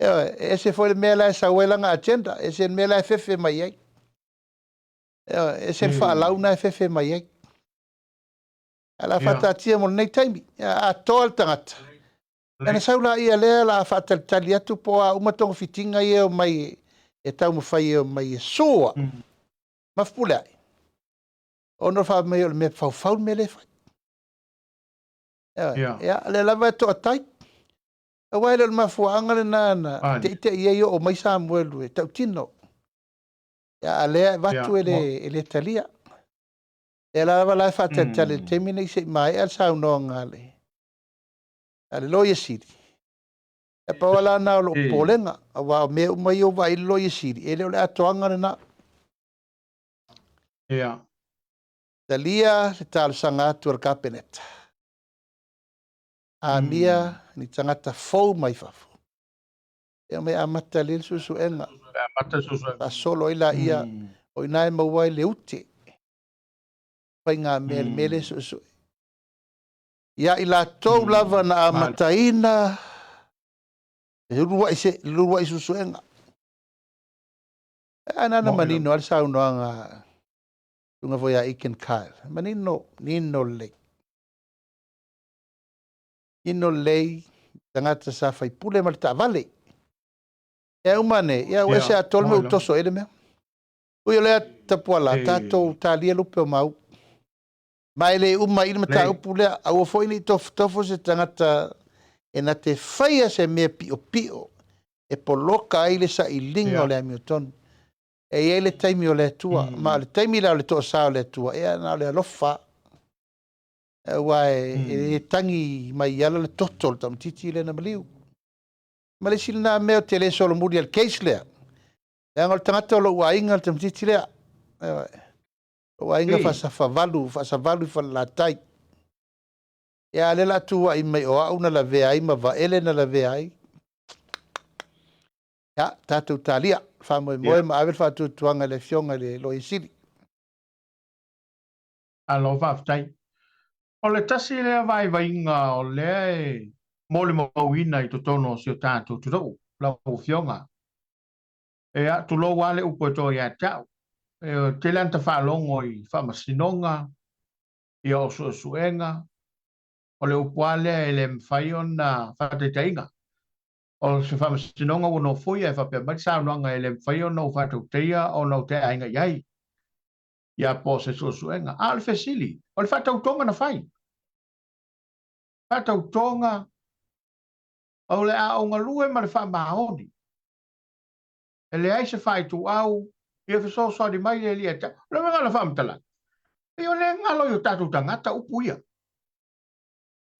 E se foi mea lai sa welanga agenda, e se mea lai fefe mai ai. E se whaalau na fefe mai ai. Ala whatatia mo nei taimi, a toal tangata. E na saula ia lea la whatatali atu po a umatonga fitinga i eo mai e tau mawhai eo mai e soa. Mafpule ai. Ono wha mai o le mea whau me le whai. Ia, le lava e toa tai. A waile le mafuanga le nana, te ite ia o mai Samuelu e tau tino. Ia alea watu ele talia. E lava lai whatatale temine i se mai al sau no ngale. Ale loia siri. E pawala na o lo polenga, a wao me umai o vai loia siri. Ele o le atoanga na. Ia. Talia le talo sanga atu al kapeneta. A mia ni tangata fau mai fafu. E me amata le susu enga. Amata susu enga. A solo ila ia o inae mawai le ute. Pai ngā mele susu. Ia ila tau lava na amataina. Lurua i susu enga. Anana manino al sau noanga. Tunga foi a Iken Kyle. Manino, nino lei. Nino lei. Tangata sa fai pule malta vale. E umane, ia wese a tolme utoso ere mea. Uyo lea tapuala, tato talia lupe o mau. Mai le uma ilma ta upule, au foi ni tofo se tangata e na te whaia se mea pio pio. E poloka aile sa i lingo le amiotonu. E ia le taimi o le tua, ma le taimi la o le toa sao le tua, e na le alofa. E wae, e tangi mai ala le totol tam titi le na maliu. Ma le silina meo te le solo muri al case lea. E angol tangata o lo ua inga tam titi lea. Lo ua inga fasa favalu i falatai. E a le la tua i mai o au na la vea ai, ma va ele na la vea ai. Ya, tātou tālia, whamoe moe ma awel whātou tuanga le fionga le loi siri. Alo whaftai. O le tasi lea vai inga o lea e mole mawina i totono si o tātou tutau, lau fionga. E a tu lo wale upo e toi a tau. E te lanta whalongo i whamasinonga, i o suenga, o le upo ale e le mwhaion na whatetainga. O se whamasinonga o no fuia e whapea mai saunoanga e le mwhaion no whatauteia o no te ainga iai. Ia po se suenga. A le fesili, o le whatautonga na whai. Whatautonga o le a o ngalue ma le whamahoni. E le aise whai tu au, i e whaso di mai le lia ta, le mga la whamtala. I o le ngalo i o tatu tangata upu ia.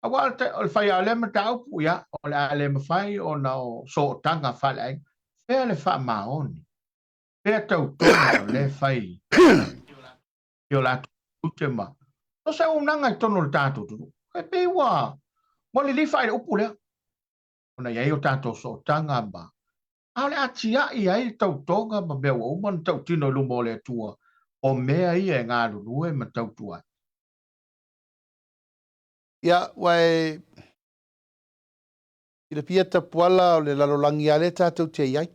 A wale te, o le whai a le mata upu ia, o le a le mawhai o na o so tanga whale ai, pea le whamahoni. Pea tau tonga o le whai. I o la tute ma. O se unanga i tono le tatu tunu. E pewa, mo li whai le upu lea. O na iai o tatu so tanga ma. Ale atia i ai tau tonga ma mea o man tau tino lumo le tua o mea i e ngā lulue ma tau tua. Ia, wai, i le pia tapuala o le lalolangi ale tātou te iai.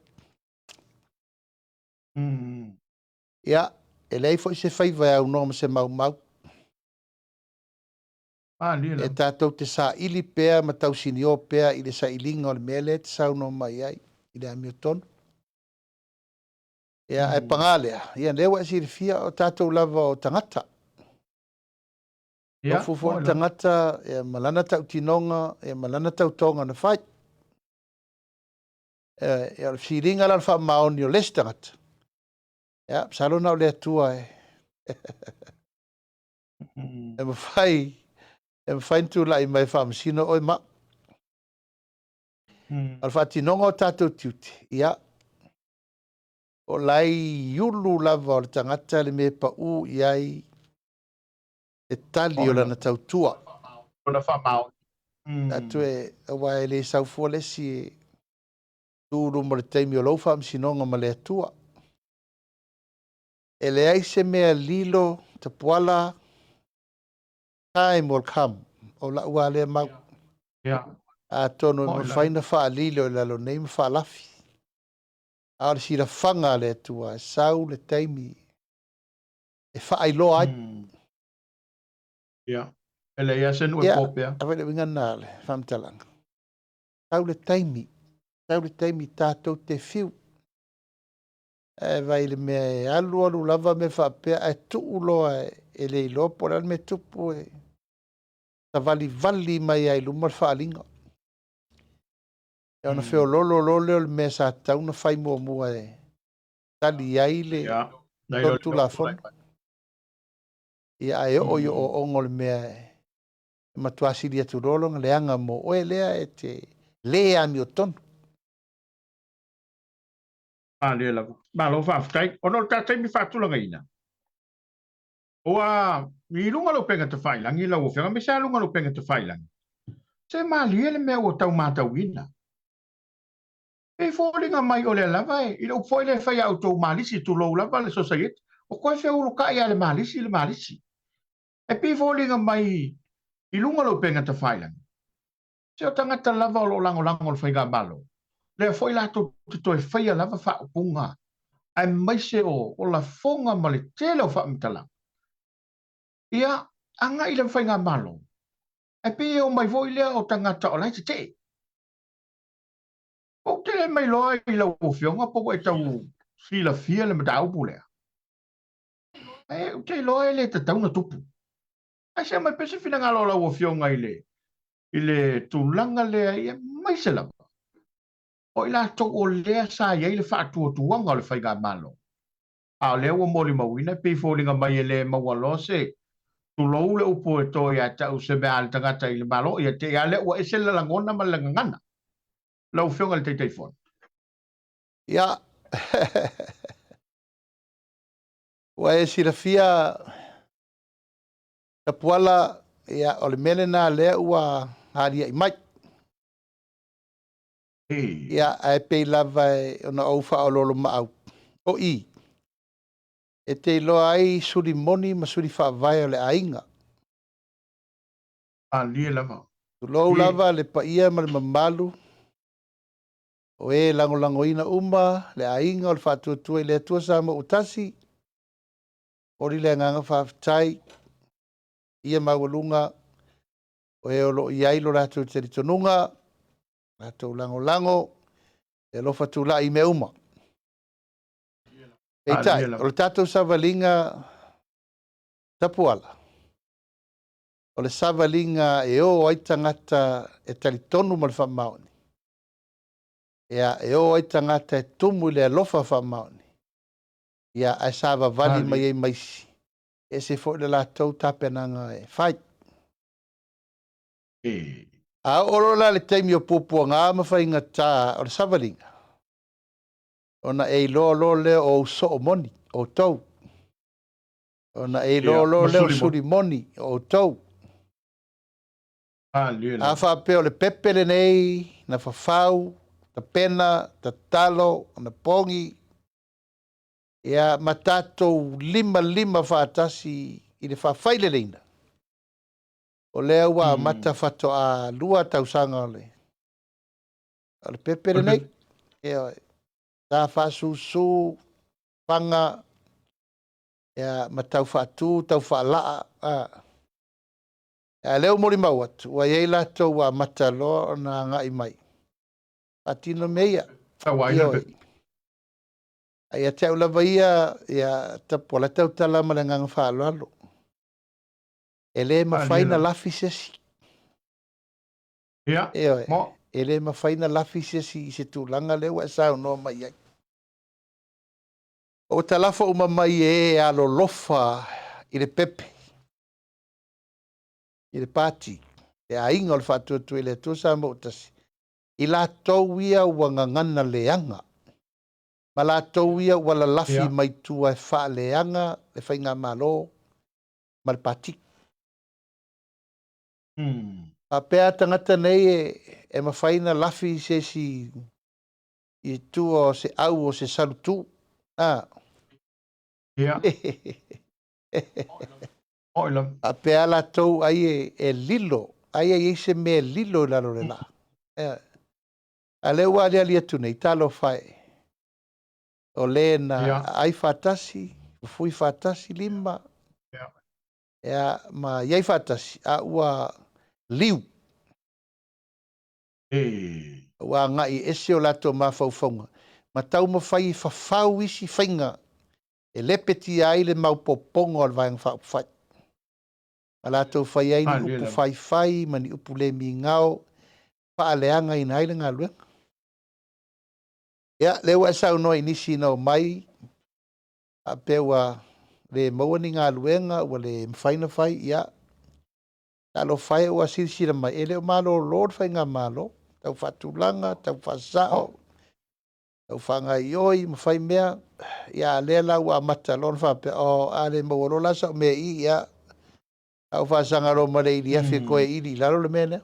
Ia, e lei fo i se whaiva au no ma se mau. E tātou te sa ili pea ma tau sinio pea i le sa ilinga o le mele te sau no mai ai. I le amiotonu. Ia e pangalea. Ia lewa e sirifia o tātou lava o tangata. O fufu o tangata, e malana tau tinonga, e malana tau tonga na whai. E o siringa lan wha maoni o les tangata. Ia, salona o le atua e. E ma whai, E whaintu la I mai whamasino oi ma. Al whatinonga o tātou tiuti. Ia. O lai yulu lava o le tangata le me pa u iai e tali o lana tautua. Ona whamau. Atu e awa e le saufua lesi e tūru mo le teimi o lau whaamsinonga ma le atua. E le aise mea lilo ta puala time will come. O la ua le mau. A tono e mawhaina wha lilo e lalo nei ma wha lafi. A le sira whanga le atua e sau le teimi e wha ailoa ai. Ia. Ele ia senu e popea. A wele winga nale, whamtalanga. Sau le teimi tātou te whiu. E vai le mea e alu lava me whapea e tuu loa e le ilopo le me tupu e ta vali mai ai lumar whaalinga. E ona whio lolo le mea sa tauna whai mua e tali ai le tontu la fono. Ia e o ongo le mea e matuasi lia tu rolonga le anga mo oe lea e te lea mi o tonu. Le la. Ma lo fa ftai. Ono tatai mi fatulanga ina. Oa, mi lunga lo penga te whailangi la o whenga, me sa lunga lo penga te whailangi. Se ma liele mea o tau mātau ina. E fōringa mai o le lava e, ina upoi le whai au tau malisi tu lou lava le society, o koe whea uru kai a le malisi. E pi fōringa mai I lunga lo penga te whailangi. Se o tangata lava o lo lango le whaiga malo. Le foi la to te whaia lava wha upunga. Ai mai se o la fonga ma le tele o wha mtala. Ia, anga I le whainga malo. E pi o mai voi lea o tangata o lai te. O te mai loa I la ufionga po e tau fila fia le madau pulea. E o te loa le te tauna tupu. Ai se mai pese fina ngalo la ufionga I le tulanga lea I mai se lava. O I la to o lea sa iei le whaatua tuanga o le whaiga malo. A lea ua moli mawina pi fōringa mai le mawalo se tu lou le upo e to ia tau se mea al tangata I le malo ia te ia le ua ese le langona ma le ngana. Lau whionga le teitei fon. Ia. Ua e sirafia ta puala ia o le mele nā lea ua haria I mai. Ia e pei lava e ona au wha o lolo maau. O I. E te loa ai suri moni ma suri wha vai o le ainga. Lie lava. Tu lou lava le pa ia ma le mamalu. O e lango ina uma le ainga o le whatuatua I le atua sa ma utasi. Ori le nganga whaftai. Ia mawalunga. O e o lo iai lo rato te ritonunga. Rato lango. E lo fatula I me uma. Eitai, o le tatou savalinga tapuala. O le savalinga e o ai tangata e talitonu ma le whamaoni. Ia e o ai tangata e tumu le alofa whamaoni. Ia ai sava vali mai e maisi. E se fo le lātou tapenanga e whai. A orola le teimi o pupua ngā mawhainga tā o le savalinga. Ona e lo le o so o moni o tau. Ona e lo le o suri moni o tau. A whapeo le pepele nei, na whawhau, ta pena, ta talo, na pongi. Ia matatou lima whaatasi I le whawhaile leina. O lea ua mata whato a lua tausanga o le. O le pepele nei. Ia ta whasusu, panga, ia matau whaatu, tau whaalaa. Ia leo mori mau atu, ua iei lato ua mata loa na ngai mai. Patino meia. Ia te au lava ia tapola tau tala ma le nganga whaaloalo. E le mawhaina lafi sesi. Ia, mo. E le mawhaina lafi sesi I se tūlanga leo e sao no mai ai. O talafa uma mai e alo lofa I le pepe. I le pati. E a inga o le whātua tu le tu Samoa tasi. I la tau ia ua ngangana leanga. Ma la tau ia ua la lafi mai tua e wha leanga, e whainga malo, ma le pati. A pēa tangata nei e mawhaina lafi se si i tua o se au o se salutu. A pēa la tau ai e lilo, ai e se me lilo i lalo le la. A le ua le alia tu nei, talo whae. O le na ai whatasi, fui whatasi lima. Ma iai whatasi, a ua liu. Ua ngai ese o lato mawhauwhaunga. Ma tau ma whai whawhau isi whainga. E lepeti ai le maupopongo al vayang whai. Ma lato whai ai ni upu whai, ma ni upu le mi ngao. Paaleanga ina ai le ngā luenga. Ia, lewa e sau noa inisi no mai. A pewa le maua ni ngā luenga, ua le mwhaina whai, ia. Talo whai ua sirisira mai. E leo malo lord whai ngā malo. Tau whatulanga, tau whasao. Tau whanga ioi, mwhai mea. Ia, lea la ua mata lon whape. O, a le maua lo lasa o mea i, ia. Tau whasanga ro mare ili afi koe ili. Lalo le mea nea.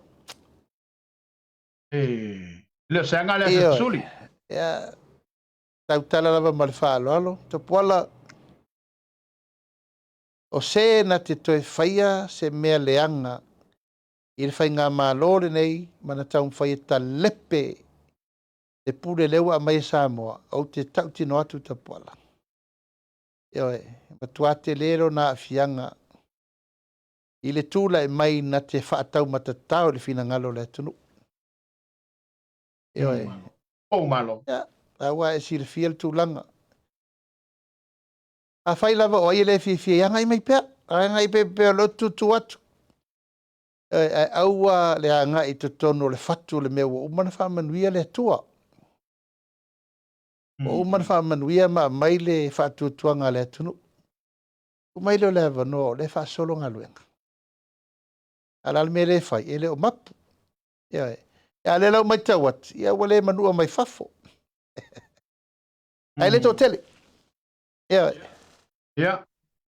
Le sanga le se suli. Ia. Tau tala lava ma le whaaloalo. Ta puala o se na te toe whaia se mea leanga i le whai ngā mālore nei mana tau whaia ta lepe te pure lewa a mai Samoa au te tau tino atu ta puala. Ioe, matuate lero na afianga i le tūla e mai na te whaatau matatau le fina ngalo le tunu. Ioe. O malo. Ia, awa e si le fia le tūlanga. A whai lava o ai le fia ngai mai pea. A ngai pea lo tutu atu. Aua le anga i te tono le fatu le mea o umana whamanuia le tua. O umana whamanuia ma mai le fatu tuanga le tunu. O mai le le vano le fa solo ngā luenga. Ala le me le whai e le o mapu. Ia le lau mai tawat. Ia wale manua mai fafo. Ai le tō tele. Ia.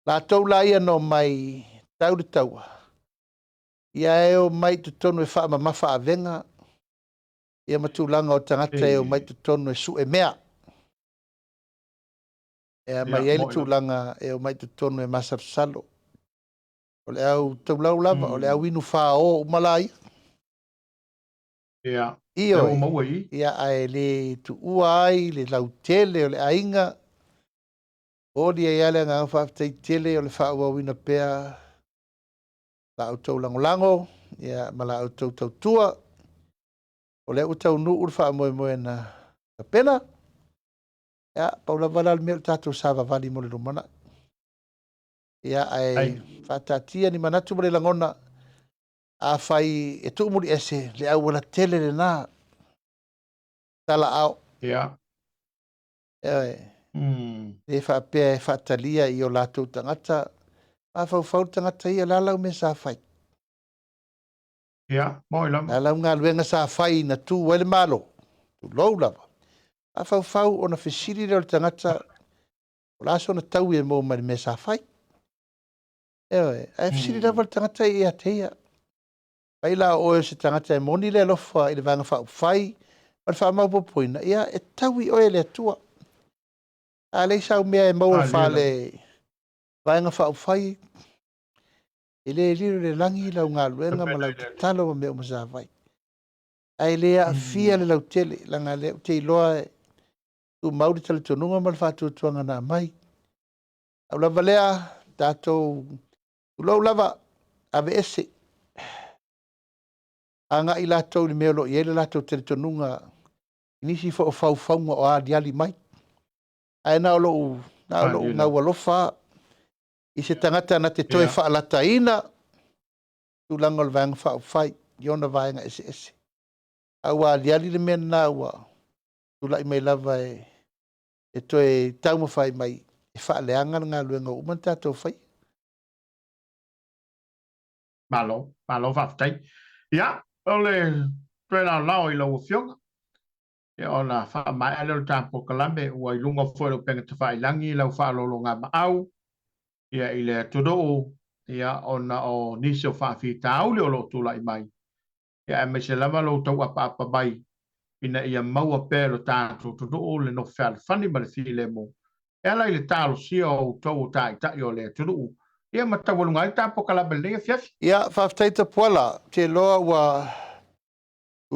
La tau la ia no mai tau le taua. Ia e o mai tu tonu e wha ma mawha a venga. Ia matulanga o tangata e o mai tu tonu e su e mea. Ia mai e le tūlanga e o mai tu tonu e masar salo. O le au tau lau lava, o le au inu wha o umalai. Ia. Ia ia ai le tu ua ai, le lau tele o le ainga. O li e ale ngā whaaftei tele o le wha ua wina pea. La au tau langolango, ia ma la au tau tau tua. O le utau nu urwha moe moe na pena. Ia, paula wala al mea tātou sāwa vali mo le rumana. Ia ai whatatia ni manatu mo le langona. A whai e tuumuri ese le au wala tele le nā. Tala au. Ia. Ia e whapea e whatalia i o lātou tangata. A whau tangata ia lalau me sā whai. Ia, moi lama. Lalau ngā luenga sā whai na tū wele malo. Tu lou lava. A whau o na whisiri reo tangata. O laso na tau e mō mani me sā whai. Ewe, a whisiri reo tangata i a teia. Pai la o se tangata e moni le lofa i le vanga whau whai. Ma le wha maupo poina. Ia e tau i oe le atua. A le sau mea e maua wha le vanga whau whai. I le liru le langi lau ngā luenga ma lau talo ma mea o masa whai. Ai lea fia le lau tele, langa lea te iloa e tu mauri tale tonunga ma le whātua tuanga nā mai. Au lava lea, tātou ulau lava ave ese. A ngā i lātou ni mea lo i ele lātou tele tonunga inisi fo o whauwhaunga o a diali mai. Ai nā o lo ngā walofa i se tangata na te toe whaalata ina tu langa o vanga whai, iona vaenga ese ese. Au a diali le mea nā ua tu lai mai lava e toe tauma whai mai e whaaleanga ngā luenga uman tātou whai. malo whaftai. Ia, ole, pēnā lau I lau whionga. Ia ona wha mai aleo tāpo kalame, ua I lunga whero penga te whailangi, lau whalolo ngā maau. Ia I le tudoo, ia ona o nisi o whawhi tāuli o lo tūla I mai. Ia me se lama lo tau apa mai, ina ia maua pēlo tātou tudoo le no whale whani ma le while mo. Ia lai le tālo sia o tau tai tai o le tudoo. Ia matawalunga I tāpo kalame le fiafi. Ia, whaftaita puala, te loa ua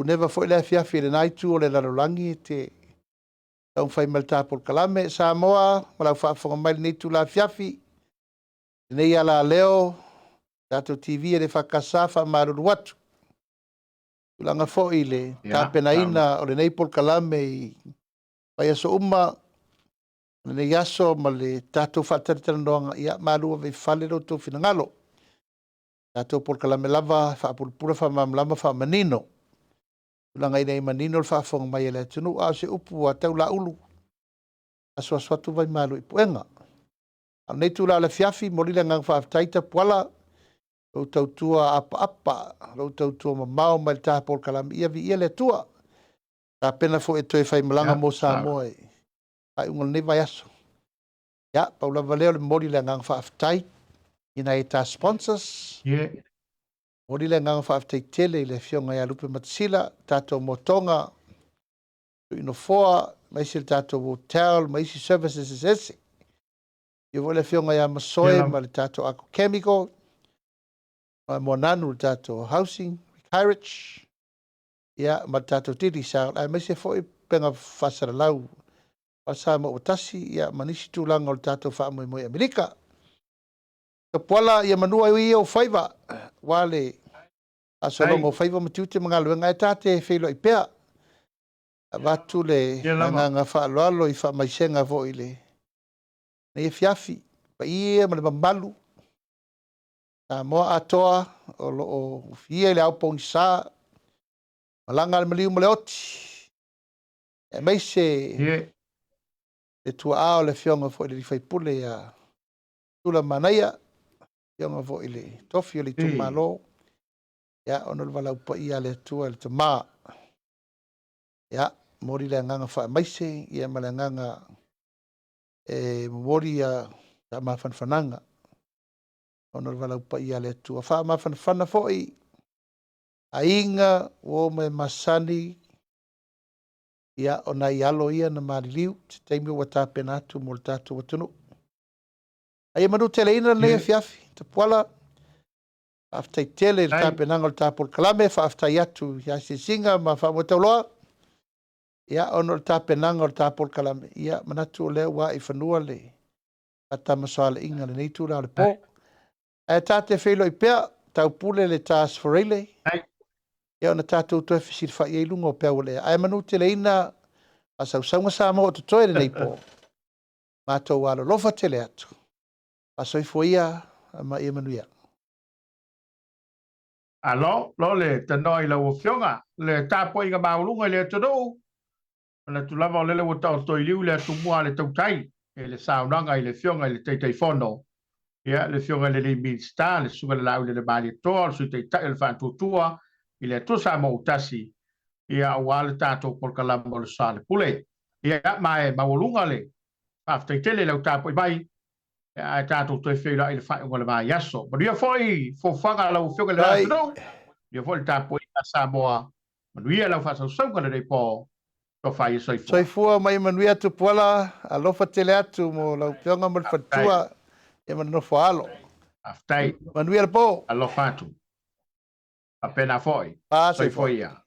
never foi le fiafi le naitu o le lalolangi te tau whai mal tāpol kalame Samoa, walau whaafonga mai le neitu la fiafi. Nei ala leo, tātou TV e le whakasa whamaruru watu. Tulanga fo I le tāpena ina o le neipol kalame I whai aso uma, le nei aso ma le tātou whaataritana noanga ia marua vei whale lo tō whina tātou pol kalame lava, whaapulpura whamamlama whamanino. Tulanga I nei manino le whaafonga mai le tunu a se upu a tau la ulu. Aso aswatu vai malu I puenga. Au nei tū la le fiafi, mori le ngang whaaftaita puala, lau tau tua apa, lau tau tua mamao mai le tāpol kalame ia vi ia le tua. Tā pena fo e toi whai malanga mo Samoa e. Ai ungal nei vai aso. Ia, paula valeo le mori le ngang whaaftaita. Ina e tā sponsors. Mori le ngang whaaftaita tele le fionga ia lupe matasila, tātou motonga, ino foa, maisi le tātou hotel, maisi services is ese. Ia vo le fionga ia masoe, ma le tātou ako chemical, ma mo nanu le tātou housing, carriage, ia ma le tātou tiri sa, ai maisi fo I penga whasara lau, whasa ma otasi, ia manisi tūlanga o le tātou whaamoi moi Amerika. Ka puala ia manua I o whaiva, wale, asolongo whaiva matiute mga luenga e tāte whailo I pea. Watu le nganga whaaloalo I whamaisenga vo I le. Nei fiafi, pa ia ma le mamalu. Ta moa atoa, o fia le aupong sa, malanga le maliu male oti. E mai se, le tua ao le fionga vo I le whaipule a tula manaia, fionga vo I le tofi o le tumalo. Ia, ono le walau pa ia le tua le tama. Ia, mori le nganga wha maise, ia ma le nganga mori a ta mawhanwhananga. Ono le walau pa ia le tua. Wha mawhanwhana foi, a inga o me masani, ia ona I alo ia na mariliu, te teimi o wata penatu mo le tatu watunu. Aia manu tele ina nei fiafi, te puala, aftai tele le tapenanga o le tapol kalame, fa aftai atu, ia se singa ma fa motauloa, ia ono le tapenanga o le tapol kalame, ia manatu o leo wa I whanua le, ata masoale inga le neitu la le po. Aia tate whailo I pea, tau pule le tas foreile, ia ona tatou toe fisir whai e lunga o pea o lea. Aia manu tele ina, a sausaunga Samoa o tutoe le nei po, mātou walo lofa tele atu. A soifo ia, ma ia manuia. Alo, lo le tanoi la fionga, le tapo inga maulunga le tudoo. Le tulava o lele wata o toi liu le tumua le tautai, e le saunanga I le fionga I le teitei fono. Ia, le fionga le min sta, le sunga le lau le bali toa, le sui teitai le whantutua, I le tusa mo utasi. Ia, ua le tato polkalama le Soalepule. Ia, mae maulunga le, aftai tele lau tapo I bai, ai tātou toi whewila I le whai unga le mai aso. Manuia foi, fōwhanga lau whionga le rātu nau. Ia foi le tāpoi a Samoa. Manuia lau whasau saunga le rei pō. Tō whai soifua. Soifua mai manuia tu puala, alofa tele atu mo lau whionga mo le whatua. Ia manofo alo. Aftai. Manuia le pō. Alofa atu. A pena foi. Pa soifua ia.